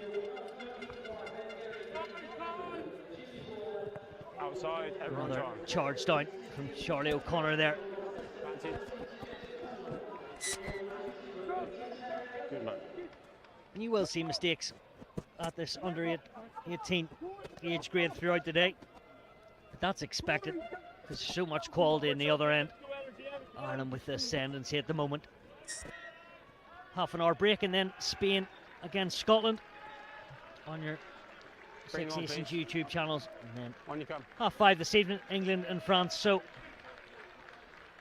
Outside, everyone's Another on. charge down from Charlie O'Connor there. Good man. You will see mistakes at this under-18 age grade throughout the day. But that's expected because there's so much quality in the other end. Ireland with the ascendancy at the moment. Half an hour break and then Spain against Scotland on your Six Nations YouTube channels. And then On you come. 5:30 this evening, England and France. So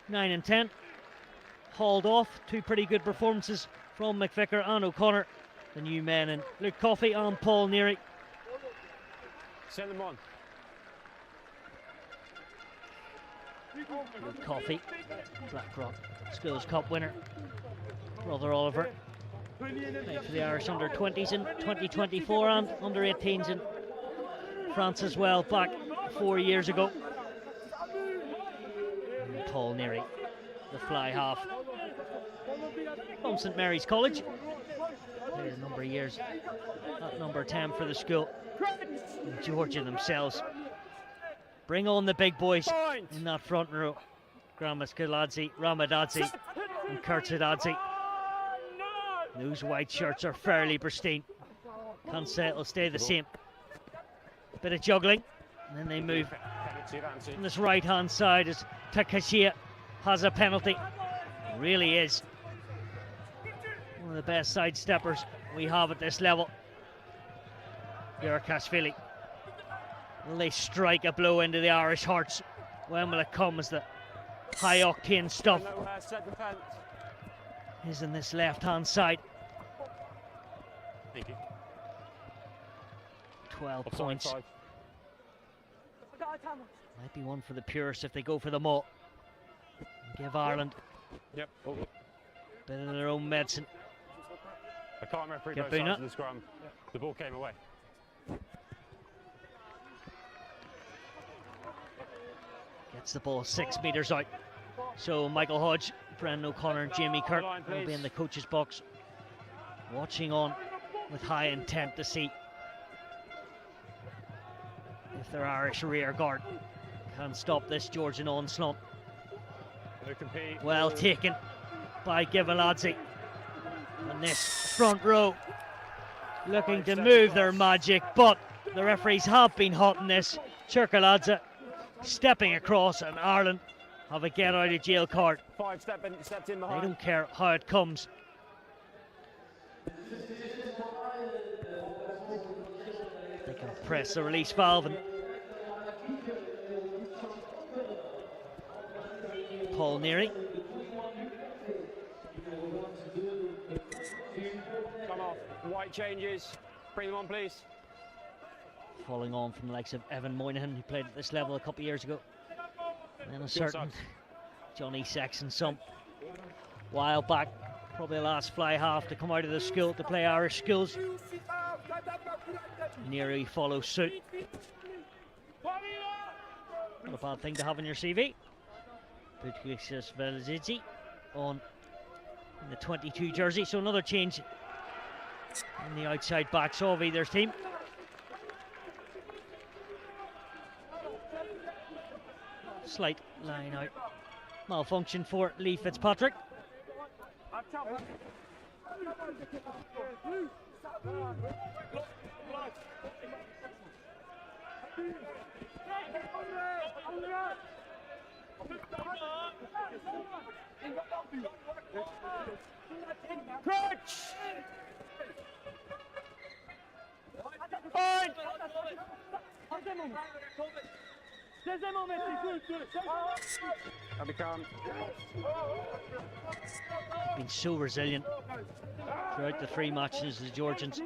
9 and 10 hauled off. 2 pretty good performances from McVicker and O'Connor. The new men in Luke Coffey and Paul Neary. Send them on. Luke Coffey, Blackrock Schools Cup winner. Brother Oliver played for the Irish under-20s in 2024 and under-18s in France as well back 4 years ago. And Paul Neary, the fly half from St Mary's College. Played a number of years at number 10 for the school. And Georgia themselves bring on the big boys in that front row. Gramas Galadze, Ramadadze and Kurtzadadze. Those white shirts are fairly pristine. Can't say it'll stay the same. Bit of juggling, and then they move on this right hand side as Takashia has a penalty. Really is one of the best side steppers we have at this level. Yerakashvili. Will they strike a blow into the Irish hearts? When will it come as the high octane stuff is in this left hand side? Thank you. 12 Offside points. 5. Might be one for the purists if they go for them all. Give Ireland Yep. a bit of their own medicine. I can't remember both Gabuna. sides of the scrum. The ball came away. Gets the ball 6 metres out. So Michael Hodge, Brendan O'Connor and Jamie Kirk will be in the coach's box, watching on with high intent to see if their Irish rear guard can stop this Georgian onslaught. Well taken by Giveladze. And this front row looking to move their magic, but the referees have been hot in this. Chirkaladze stepping across, and Ireland have a get out of jail card. Stepped in They behind. don't care how it comes. They can press the release valve, and Paul Neary. Come off. White changes. Bring them on, please. Following on from the likes of Evan Moynihan, who played at this level a couple of years ago. And then a certain Johnny Sexton some while back, probably the last fly half to come out of the school to play Irish schools. Neary follows suit. Not a bad thing to have in your CV. Putkis Velizidzi on in the 22 jersey, so another change in the outside backs of either team. Slight line out malfunction for Lee Fitzpatrick. I'll be calm. Been so resilient throughout the three matches, the Georgians.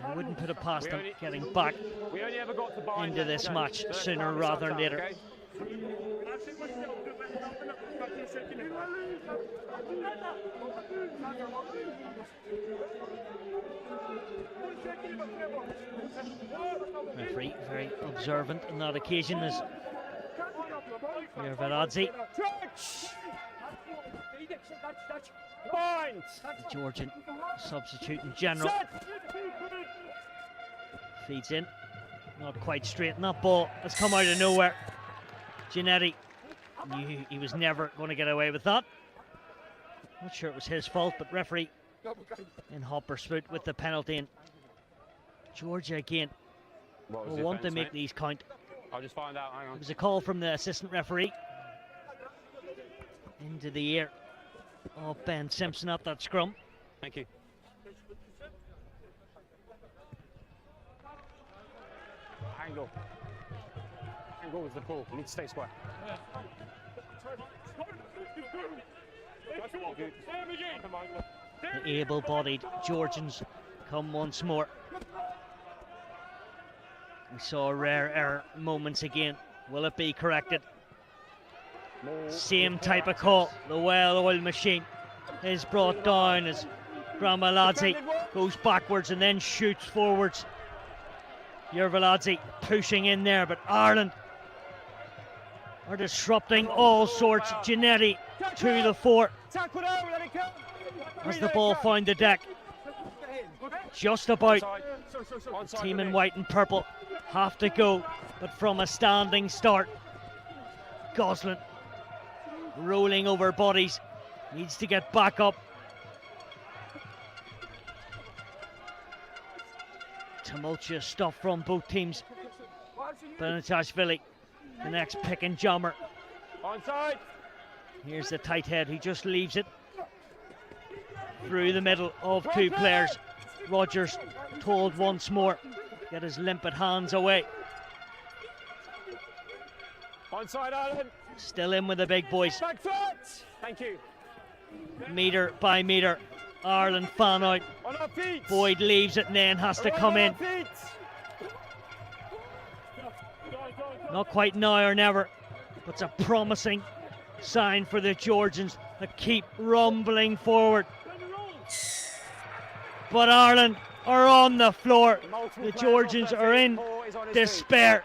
I wouldn't put it past them getting back We only ever got to bind into this match sooner rather than later. Okay? Referee very observant on that occasion as Giveladze, Bind! the Georgian substitute in general, feeds in, not quite straight, and that ball has come out of nowhere. Giannetti knew he was never going to get away with that. Not sure it was his fault, but referee in Hopper's foot with the penalty, and Georgia again will want to make these count. I'll just find out, hang It on. was a call from the assistant referee into the ear of Ben Simpson at that scrum. Thank you. Angle. Angle was the ball. You need to stay square. The able-bodied Georgians come once more. We saw a rare error moments again. Will it be corrected? Same type of call. The well-oiled machine is brought down as Giveladze goes backwards and then shoots forwards. Giveladze pushing in there, but Ireland are disrupting all sorts. Giannetti to the fore as the ball found the deck. Just about. Team in white and purple have to go, but from a standing start. Goslin rolling over bodies, needs to get back up. Tumultuous stuff from both teams. Benatashvili, the next pick and jammer. Onside. Here's the tight head, he just leaves it through the middle of two players. Rogers told once more, get his limpid hands away. Onside, Ireland. Still in with the big boys. Back foot. Thank you. Metre by metre, Ireland fan out. On our feet. Boyd leaves it and then has to come in. Not quite now or never, but it's a promising sign for the Georgians that keep rumbling forward. But Ireland are on the floor. The Georgians are in despair.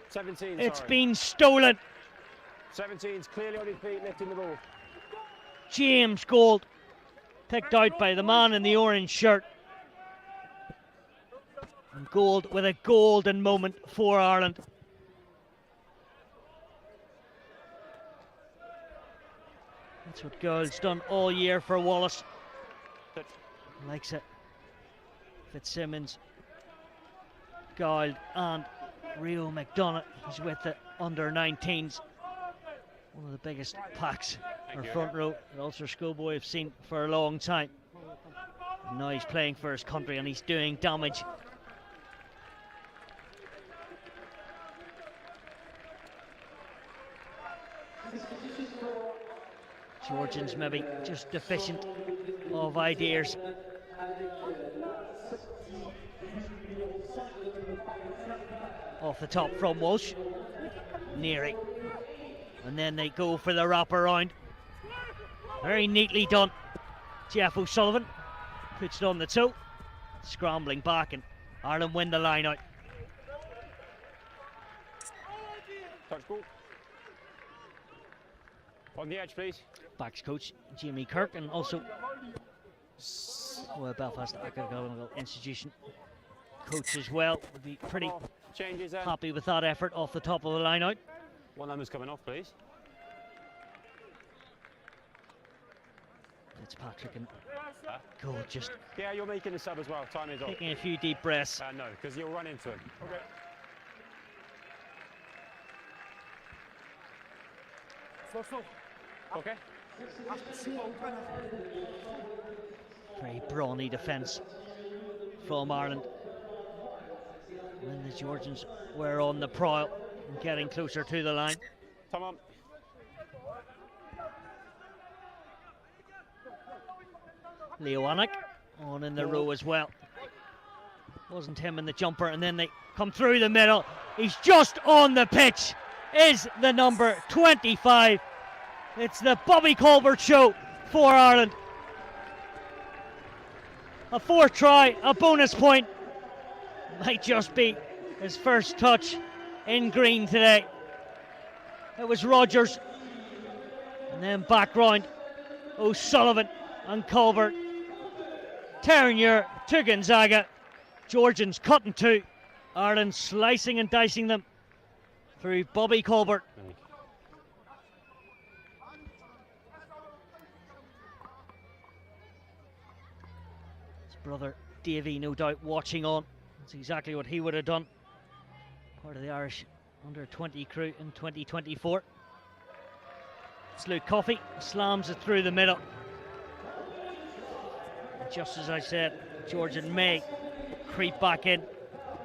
17. It's been stolen. 17's clearly on his feet, lifting the ball. James Gold picked out by the man in the orange shirt. And gold with a golden moment for Ireland. That's what Gould's done all year for Wallace. Likes it. Fitzsimmons, Gould and Rio McDonough is with the under-19s. One of the biggest packs or front row that Ulster Schoolboy have seen for a long time. And now he's playing for his country and he's doing damage. Georgians maybe just deficient of ideas. Off the top from Walsh, Neary, and then they go for the wrap around. Very neatly done. Jeff O'Sullivan puts it on the toe, scrambling back, and Ireland win the line out. Touch ball. On the edge, please. Backs coach Jamie Kirk, and also Belfast Academical Institution coach as well. Would be pretty happy with that effort off the top of the line out. One number's coming off, please. Fitzpatrick and Gould just Yeah, you're making the sub as well. Time is off. taking a few deep breaths. No, because you'll run into him. Okay. Okay. Very brawny defence from Ireland. When the Georgians were on the prowl and getting closer to the line. Come on. Leo Annick on in the row as well. Wasn't him in the jumper, and then they come through the middle. He's just on the pitch. Is the number 25. It's the Bobby Colbert show for Ireland. A fourth try, a bonus point. Might just be his first touch in green today. It was Rogers. And then back round, O'Sullivan and Colbert. Terranure to Gonzaga. Georgians cutting two. Ireland slicing and dicing them through Bobby Colbert. His brother Davey, no doubt, watching on. That's exactly what he would have done. Part of the Irish under-20 crew in 2024. It's Luke Coffey, slams it through the middle. Just as I said, Georgian may creep back in.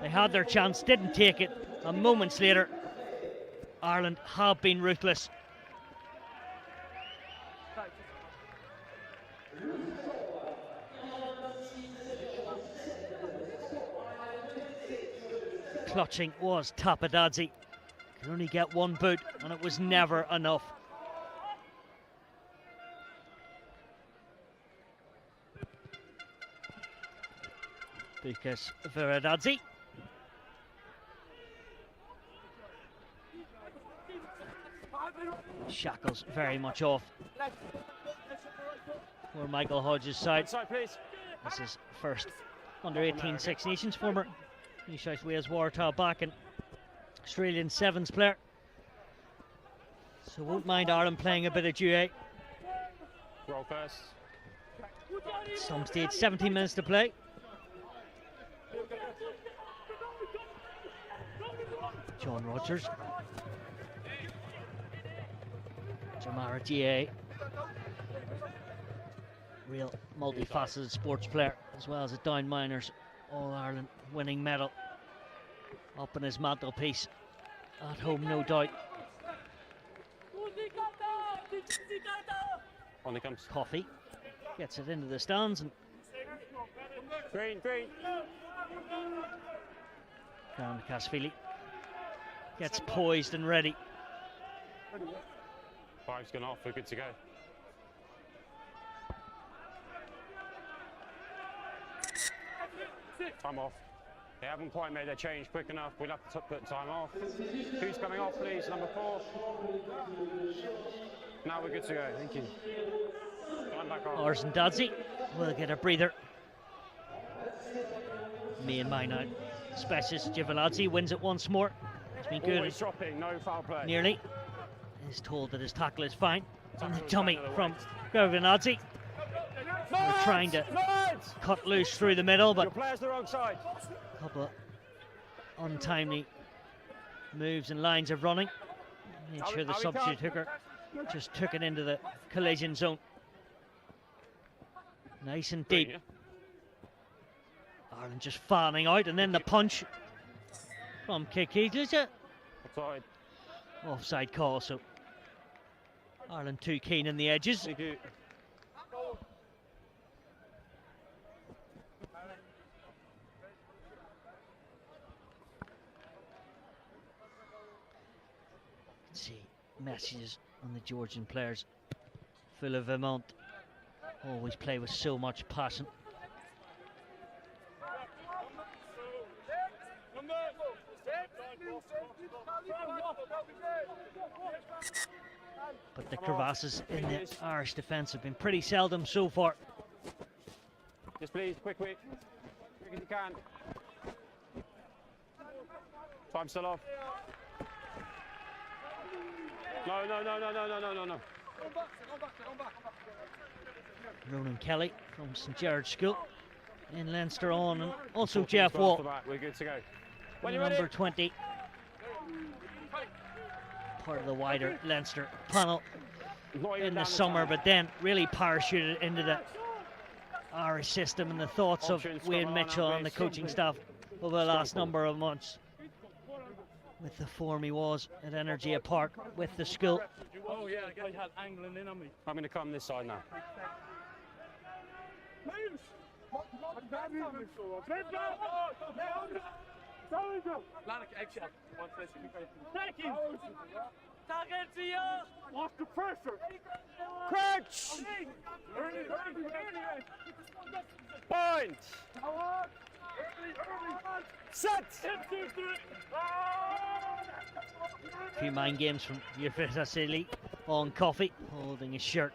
They had their chance, didn't take it, and moments later, Ireland have been ruthless. Clutching was Tapadadze. Could only get one boot, and it was never enough. Bukas Viradadze. Shackles very much off for Michael Hodges' side. Inside, please. This is first under-18 Six Nations, former New South Wales Waratah back and Australian Sevens player. So won't mind Ireland playing a bit of duet. Roll first. At some stage, 17 minutes to play. John Rogers. Jamara G.A. Real multifaceted sports player, as well as a Down Minors All-Ireland winning medal. Up in his mantelpiece at home, no doubt. On he comes. Coffey gets it into the stands, and Green. Karen Casfili gets poised and ready. Five's gone off, we're good to go. Time off. They haven't quite made their change quick enough. We'll have to put time off. Who's coming off, please? Number 4. Now we're good to go. Thank you. Time back on. Arsen Dadzi will get a breather. Me and mine out. specialist Giovinazzi wins it once more. It's been good. Always dropping, no foul play. Nearly. Is told that his tackle is fine. On the dummy from Giovinazzi. They're trying to cut loose through the middle, but Your player's the wrong side. a couple of untimely moves and lines of running. Made sure the substitute hooker just took it into the collision zone. Nice and deep. Ireland just fanning out, and then the punch from Kiki. Offside. Offside call, so Ireland too keen in the edges. Thank you. See messages on the Georgian players full of vehement. Always play with so much passion. But the crevasses in the Irish defence have been pretty seldom so far. Yes, please, quick as you can. Time still off. No. Ronan Kelly from St Gerard's School in Leinster on, and also Jeff Wall. We're good to go. Number 20. Part of the wider Leinster panel in the summer, but then really parachuted into the Irish system and the thoughts of Wayne Mitchell and the coaching staff over the last number of months. With the form he was at Energia Park with the school. Oh yeah, I had angling in on me. I'm going to come this side now. What's the pressure? Crouch! Point! Set! A few mind games from Yurfisasili on Coffey, holding his shirt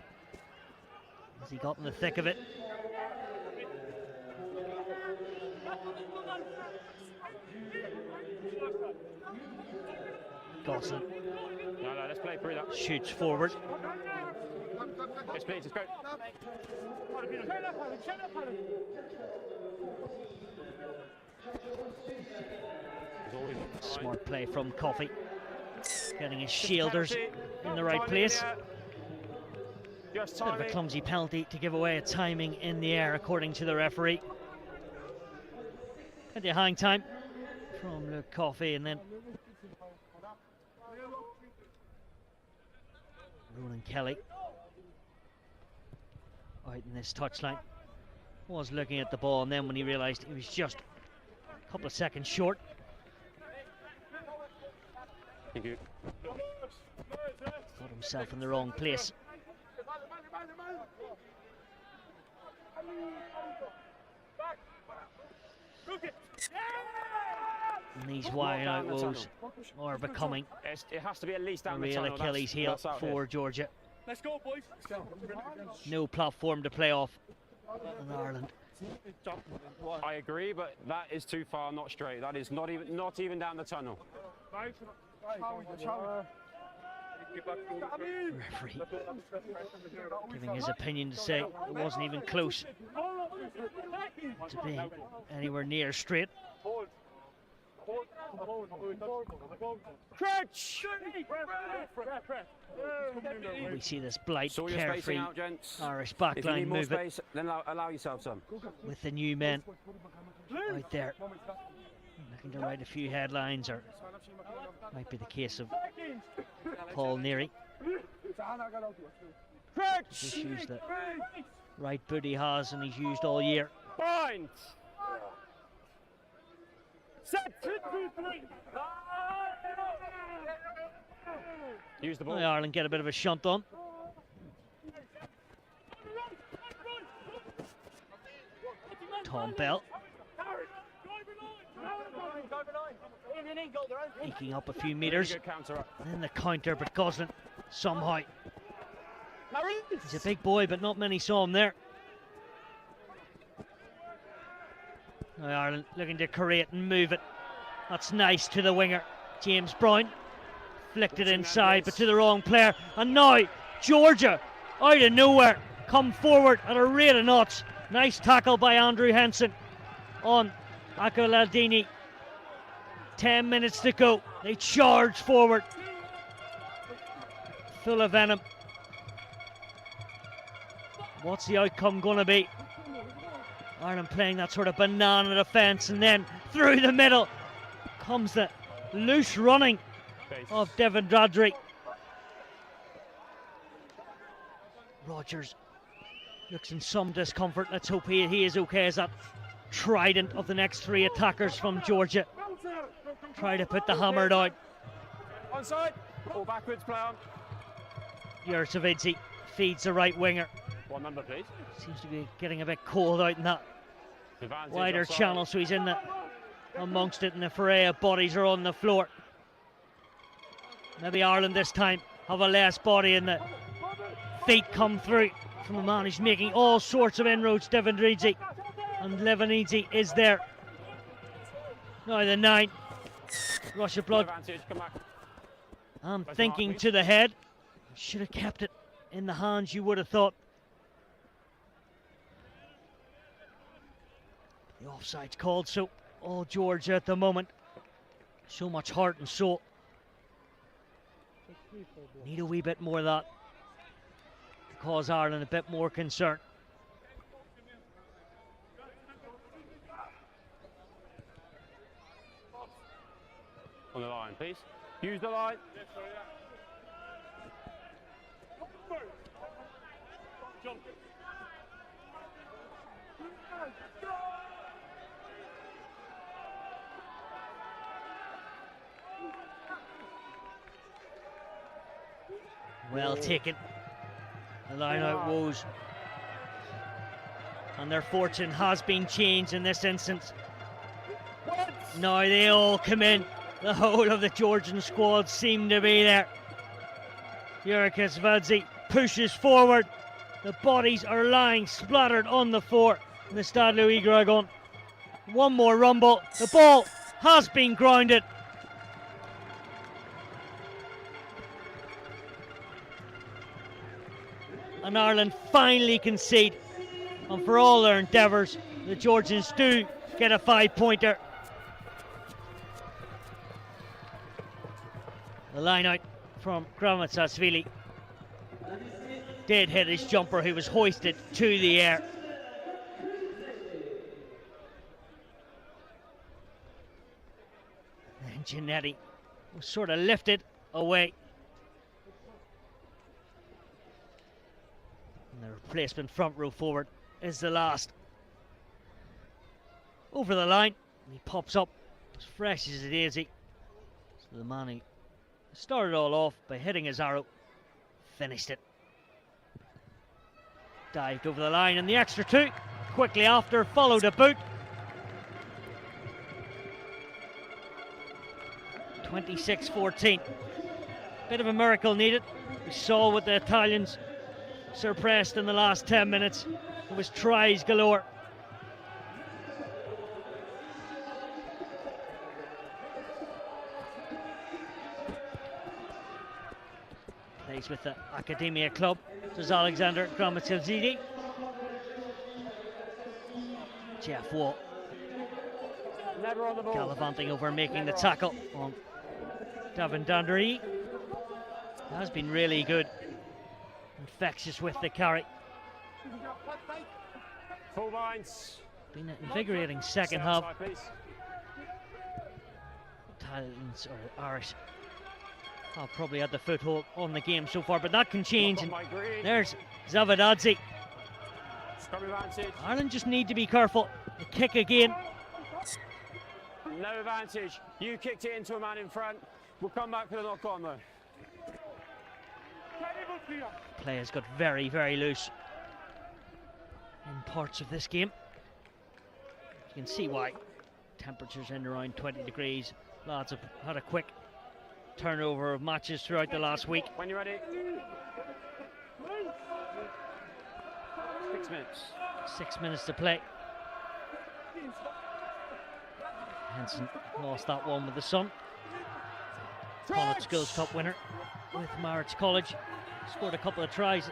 as he got in the thick of it. Gosling No, let's play through that. shoots forward. Yes, please, let's go. Smart play from Coffey, getting his shielders in the right place. Just Bit of a timing. clumsy penalty to give away a timing in the air, according to the referee. Plenty of hang time from Luke Coffey, and then Ronan Kelly out in this touchline. Was looking at the ball, and then when he realised he was just a couple of seconds short, Thank you. got himself in the wrong place. And these wide out woes are becoming It has to be at least a down the real tunnel. Achilles heel that's out for here. Georgia. Let's go, boys. No platform to play off in Ireland. I agree, but that is too far, not straight. That is not even down the tunnel. Referee giving his opinion to say it wasn't even close to being anywhere near straight. Crouch! We see this blight, Saw your carefree spacing out, gents. Irish If you backline need more movement space, then allow yourself some. with the new men out there. Looking to write a few headlines, or might be the case of Paul Neary. Crouch! Issues that right boot he has and he's used all year. Point! Set! Use the ball. Well, Ireland get a bit of a shunt on. Tom Bell eking up a few metres. Good counter up. Then the counter, but Gosling somehow. He's a big boy, but not many saw him there. Now Ireland looking to create and move it. That's nice to the winger, James Brown. Flicked it inside, but to the wrong player. And now Georgia, out of nowhere, come forward at a rate of knots. Nice tackle by Andrew Henson on Akoladini. 10 minutes to go. They charge forward, full of venom. What's the outcome going to be? Ireland playing that sort of banana defence, and then through the middle comes the loose running of Devin Dradry. Rogers looks in some discomfort. Let's hope he is okay as that trident of the next three attackers from Georgia try to put the hammer down. Onside. Or backwards play on. Jurcevici feeds the right winger. One number, please. Seems to be getting a bit cold out in that Advantage wider offside. channel, so he's in the amongst it, and the foray of bodies are on the floor. Maybe Ireland this time have a less body, and the feet come through from a man who's making all sorts of inroads, Devin Dradry, and Levanidze is there. Now the 9, rush of blood. Advantage, come back. I'm Where's thinking Mark, to the head. Should have kept it in the hands, you would have thought. The offside's called, so all Georgia at the moment. So much heart and soul. Need a wee bit more of that to cause Ireland a bit more concern. On the line, please. Use the line. Well taken. The line out woes. And their fortune has been changed in this instance. Now they all come in. The whole of the Georgian squad seem to be there. Jurkas Vadzi pushes forward. The bodies are lying splattered on the floor in the Stade Louis Gragon. One more rumble. The ball has been grounded. And Ireland finally concede. And for all their endeavours, the Georgians do get a 5-pointer. The line out from Kramatsashvili did hit his jumper, who was hoisted to the air. And Giannetti was sort of lifted away. And the replacement front row forward is the last. Over the line, and he pops up as fresh as a daisy. So the man who started all off by hitting his arrow, finished it. Dived over the line, and the extra 2 quickly after followed a boot. 26-14. Bit of a miracle needed. We saw what the Italians suppressed in the last 10 minutes. It was tries galore. Plays with the Academia club. There's Alexander Gramatilzidi. Jeff Wall Never on the ball. gallivanting over, making the tackle on Devin Dradry. Has been really good. Infectious with the carry. Full lines. Been an invigorating second Stay half. outside, please. Italians or Irish have probably had the foothold on the game so far, but that can change. And My green. there's Zavadadze. Scrum advantage. Ireland just need to be careful. The kick again. No advantage. You kicked it into a man in front. We'll come back for the knock on though. Play has got very, very loose in parts of this game. You can see why. Temperatures in around 20 degrees. Lads have had a quick turnover of matches throughout the last week. When you're ready. 6 minutes. 6 minutes to play. Henson lost that one with the Sun. Connacht Schools Cup winner with Marich College. Scored a couple of tries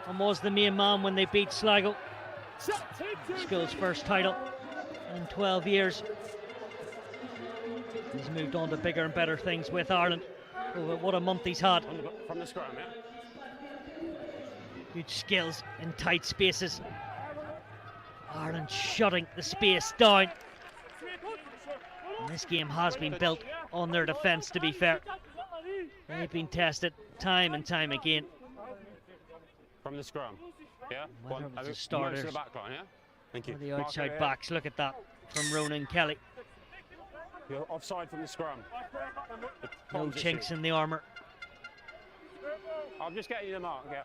and was the main man when they beat Sligo. Schools' first title in 12 years. He's moved on to bigger and better things with Ireland. Oh, what a month he's had. From the scrum, yeah. Good skills in tight spaces. Ireland shutting the space down. And this game has been built on their defence, to be fair. They've been tested time and time again. From the scrum, yeah. Whether it was the starters to the back line, yeah. Thank you. or the outside backs. Look at that from Ronan Kelly. You're offside from the scrum. No chinks in the armour. I'm just getting you the mark, yeah.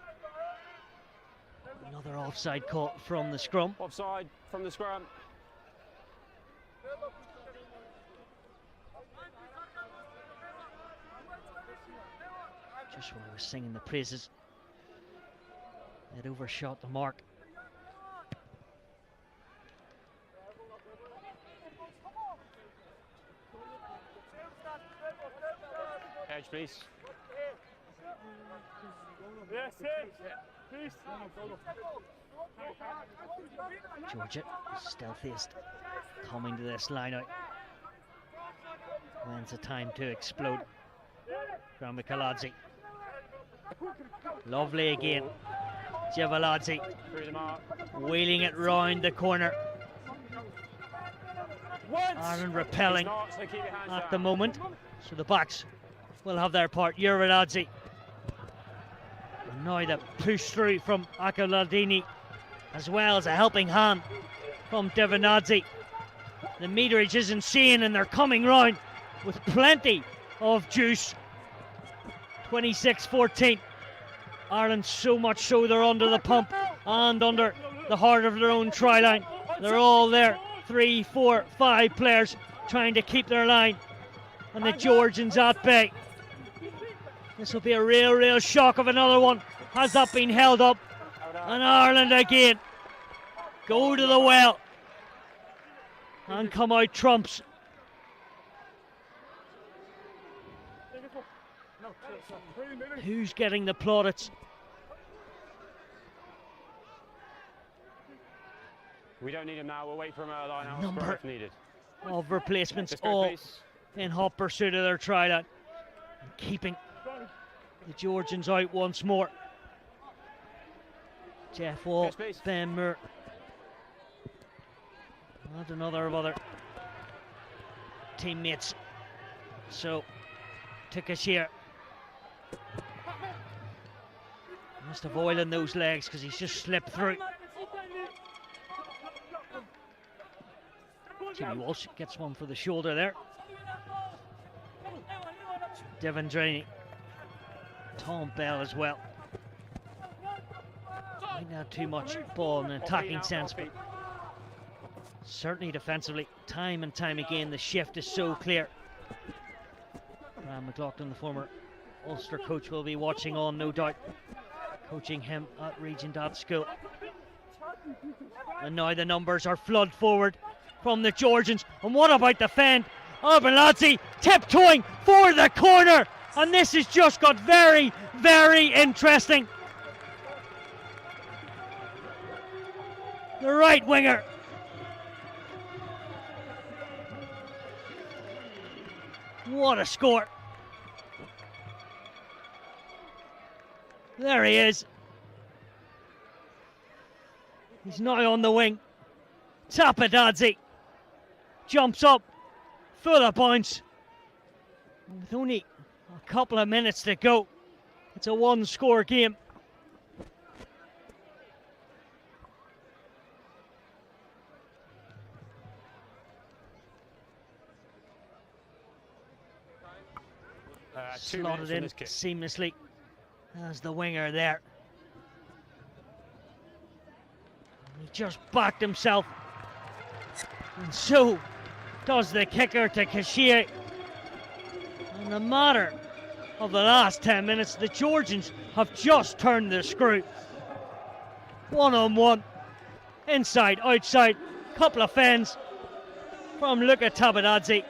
Another offside call from the scrum. Offside from the scrum. Just when I was singing the praises, it overshot the mark. Edge, please. Georgia, stealthiest, coming to this line out. When's the time to explode? Gramikaladze. Lovely again. Giavaladze wheeling it round the corner. Ireland repelling at the moment, so the backs will have their part. Giavaladze. Now the push through from Akaladini, as well as a helping hand from Devanadze. The meterage is insane and they're coming round with plenty of juice. 26-14. Ireland so much so they're under the pump and under the heart of their own try line. They're all there, 3, 4, 5 players trying to keep their line, and the Georgians at bay. This will be a real shock of another one. Has that been held up? And Ireland again go to the well and come out trumps. Who's getting the plaudits? We don't need him now. We'll wait for him at a line out Number if needed. of replacements, Let's go, all please. in hot pursuit of their try line, keeping the Georgians out once more. Jeff Wall, Yes, Ben Moore, and another of other teammates. So, Tukashir must have oil in those legs because he's just slipped through. Jimmy Walsh gets one for the shoulder there. Devon Draney, Tom Bell as well. Might not have too much ball in an attacking sense, but certainly defensively, time and time again, the shift is so clear. Graham McLaughlin, the former Ulster coach, will be watching on, no doubt, coaching him at Regent School. And now the numbers are flood forward from the Georgians. And what about the fend? Albanladze tiptoeing for the corner. And this has just got very interesting. The right winger. What a score. There he is. He's now on the wing. Tapadadze jumps up, full of bounce. With only a couple of minutes to go, it's a one-score game. Slotted in seamlessly as the winger there. He just backed himself, and so does the kicker to Kashia. In the matter of the last 10 minutes, the Georgians have just turned the screw. 1-on-1, inside, outside, couple of fends from Luka Tabadadze.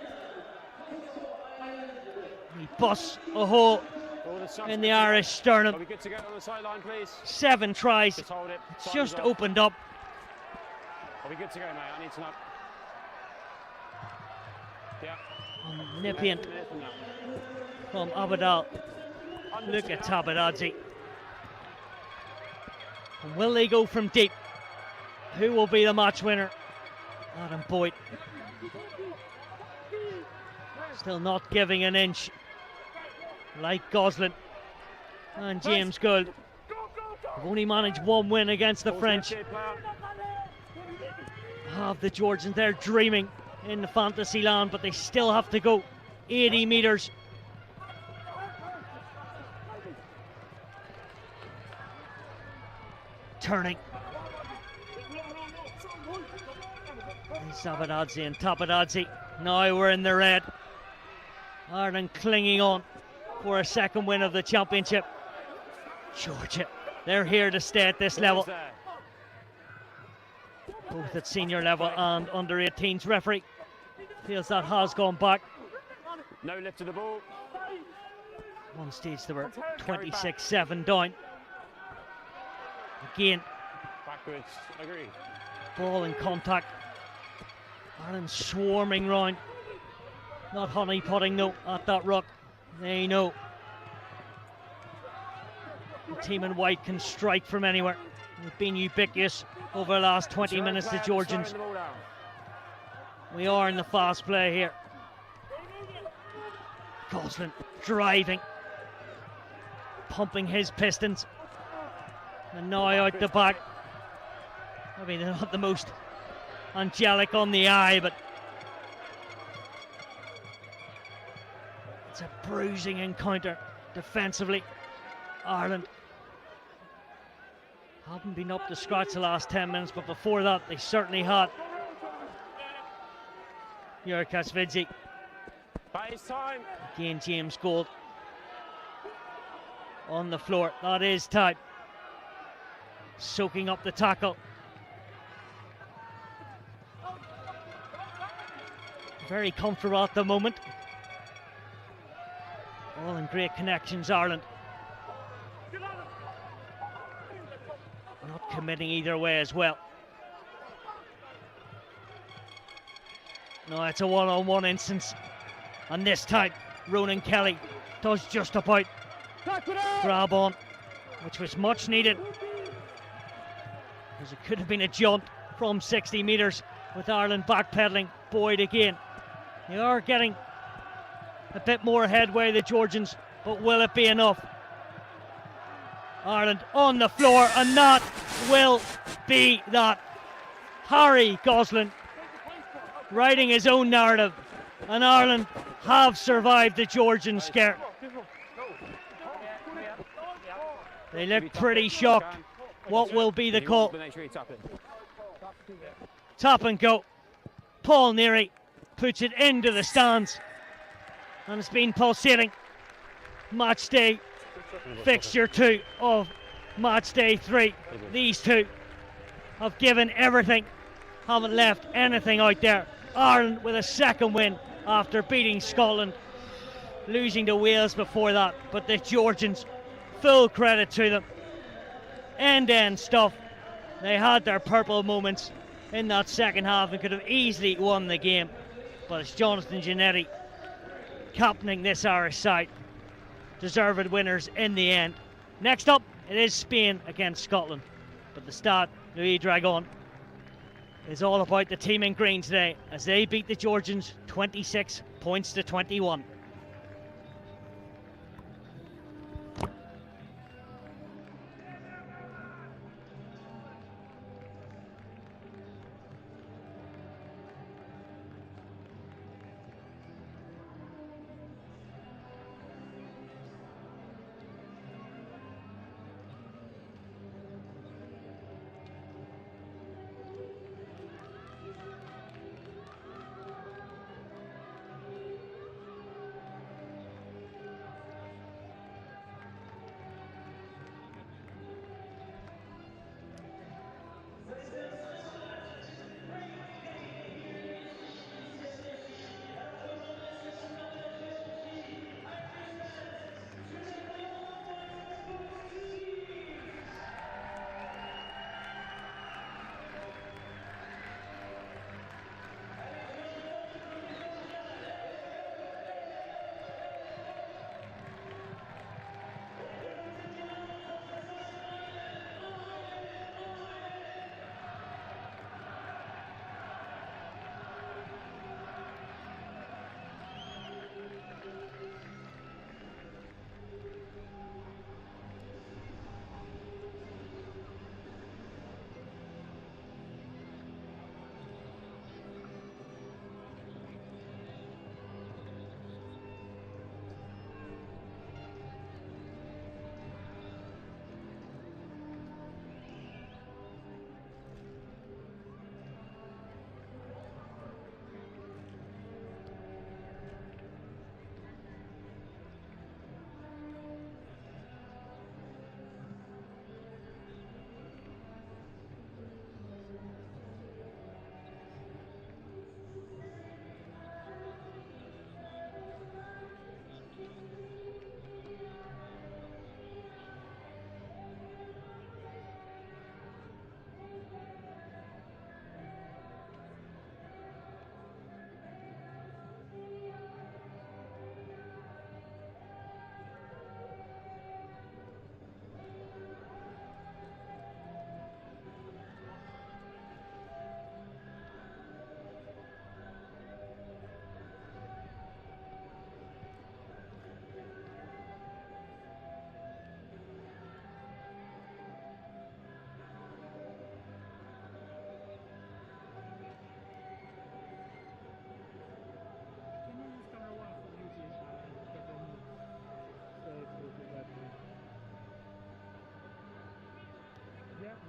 He busts a hole in the Irish sternum. Are we good to go on the sideline, please? 7 tries. Just hold it. It's Time's just up. opened up. Are we good to go, mate? I need to know. Yeah. Omnipotent from Abadal. Luka Tabadadze. And will they go from deep? Who will be the match winner? Adam Boyd. Still not giving an inch. Like Goslin and James Gould. Have only managed 1 win against the French. Have the Georgians, they're dreaming in the fantasy land, but they still have to go 80 metres. Turning. Zabadadze and Tapadadze. Now we're in the red. Ireland clinging on for a second win of the championship. Georgia, they're here to stay at this level. Both at senior level and under-18s. Referee feels that has gone back. No lift to the ball. One stage they were 26-7 down. Again, Backwards. Agree. ball in contact. Ireland swarming round. Not honey-potting though at that ruck. They know the team in white can strike from anywhere. They've been ubiquitous over the last 20 minutes, the Georgians. We are in the fast play here. Goslin driving, pumping his pistons. And now out the back. I mean, they're not the most angelic on the eye, but it's a bruising encounter defensively. Ireland haven't been up to scratch the last 10 minutes, but before that they certainly had. Jurkasvidzi. By his time. Again, James Gould on the floor. That is time. Soaking up the tackle. Very comfortable at the moment. All in great connections, Ireland. Not committing either way as well. No, it's a one-on-one instance. And this time, Ronan Kelly does just about grab on, which was much needed. Because it could have been a jaunt from 60 metres with Ireland backpedaling. Boyd again. They are getting a bit more headway, the Georgians, but will it be enough? Ireland on the floor, and that will be that. Harry Goslin writing his own narrative, and Ireland have survived the Georgian scare. They look pretty shocked. What will be the call? Tap and go. Paul Neary puts it into the stands, and it's been pulsating. Match day fixture 2 of match day 3. These two have given everything, haven't left anything out there. Ireland with a second win after beating Scotland, losing to Wales before that, but the Georgians, full credit to them. End-to-end stuff. They had their purple moments in that second half and could have easily won the game, but it's Jonathan Giannetti captaining this Irish side. Deserved winners in the end. Next up, it is Spain against Scotland, but the Stade Louis Dragon is all about the team in green today as they beat the Georgians 26 points to 21.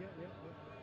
Yeah.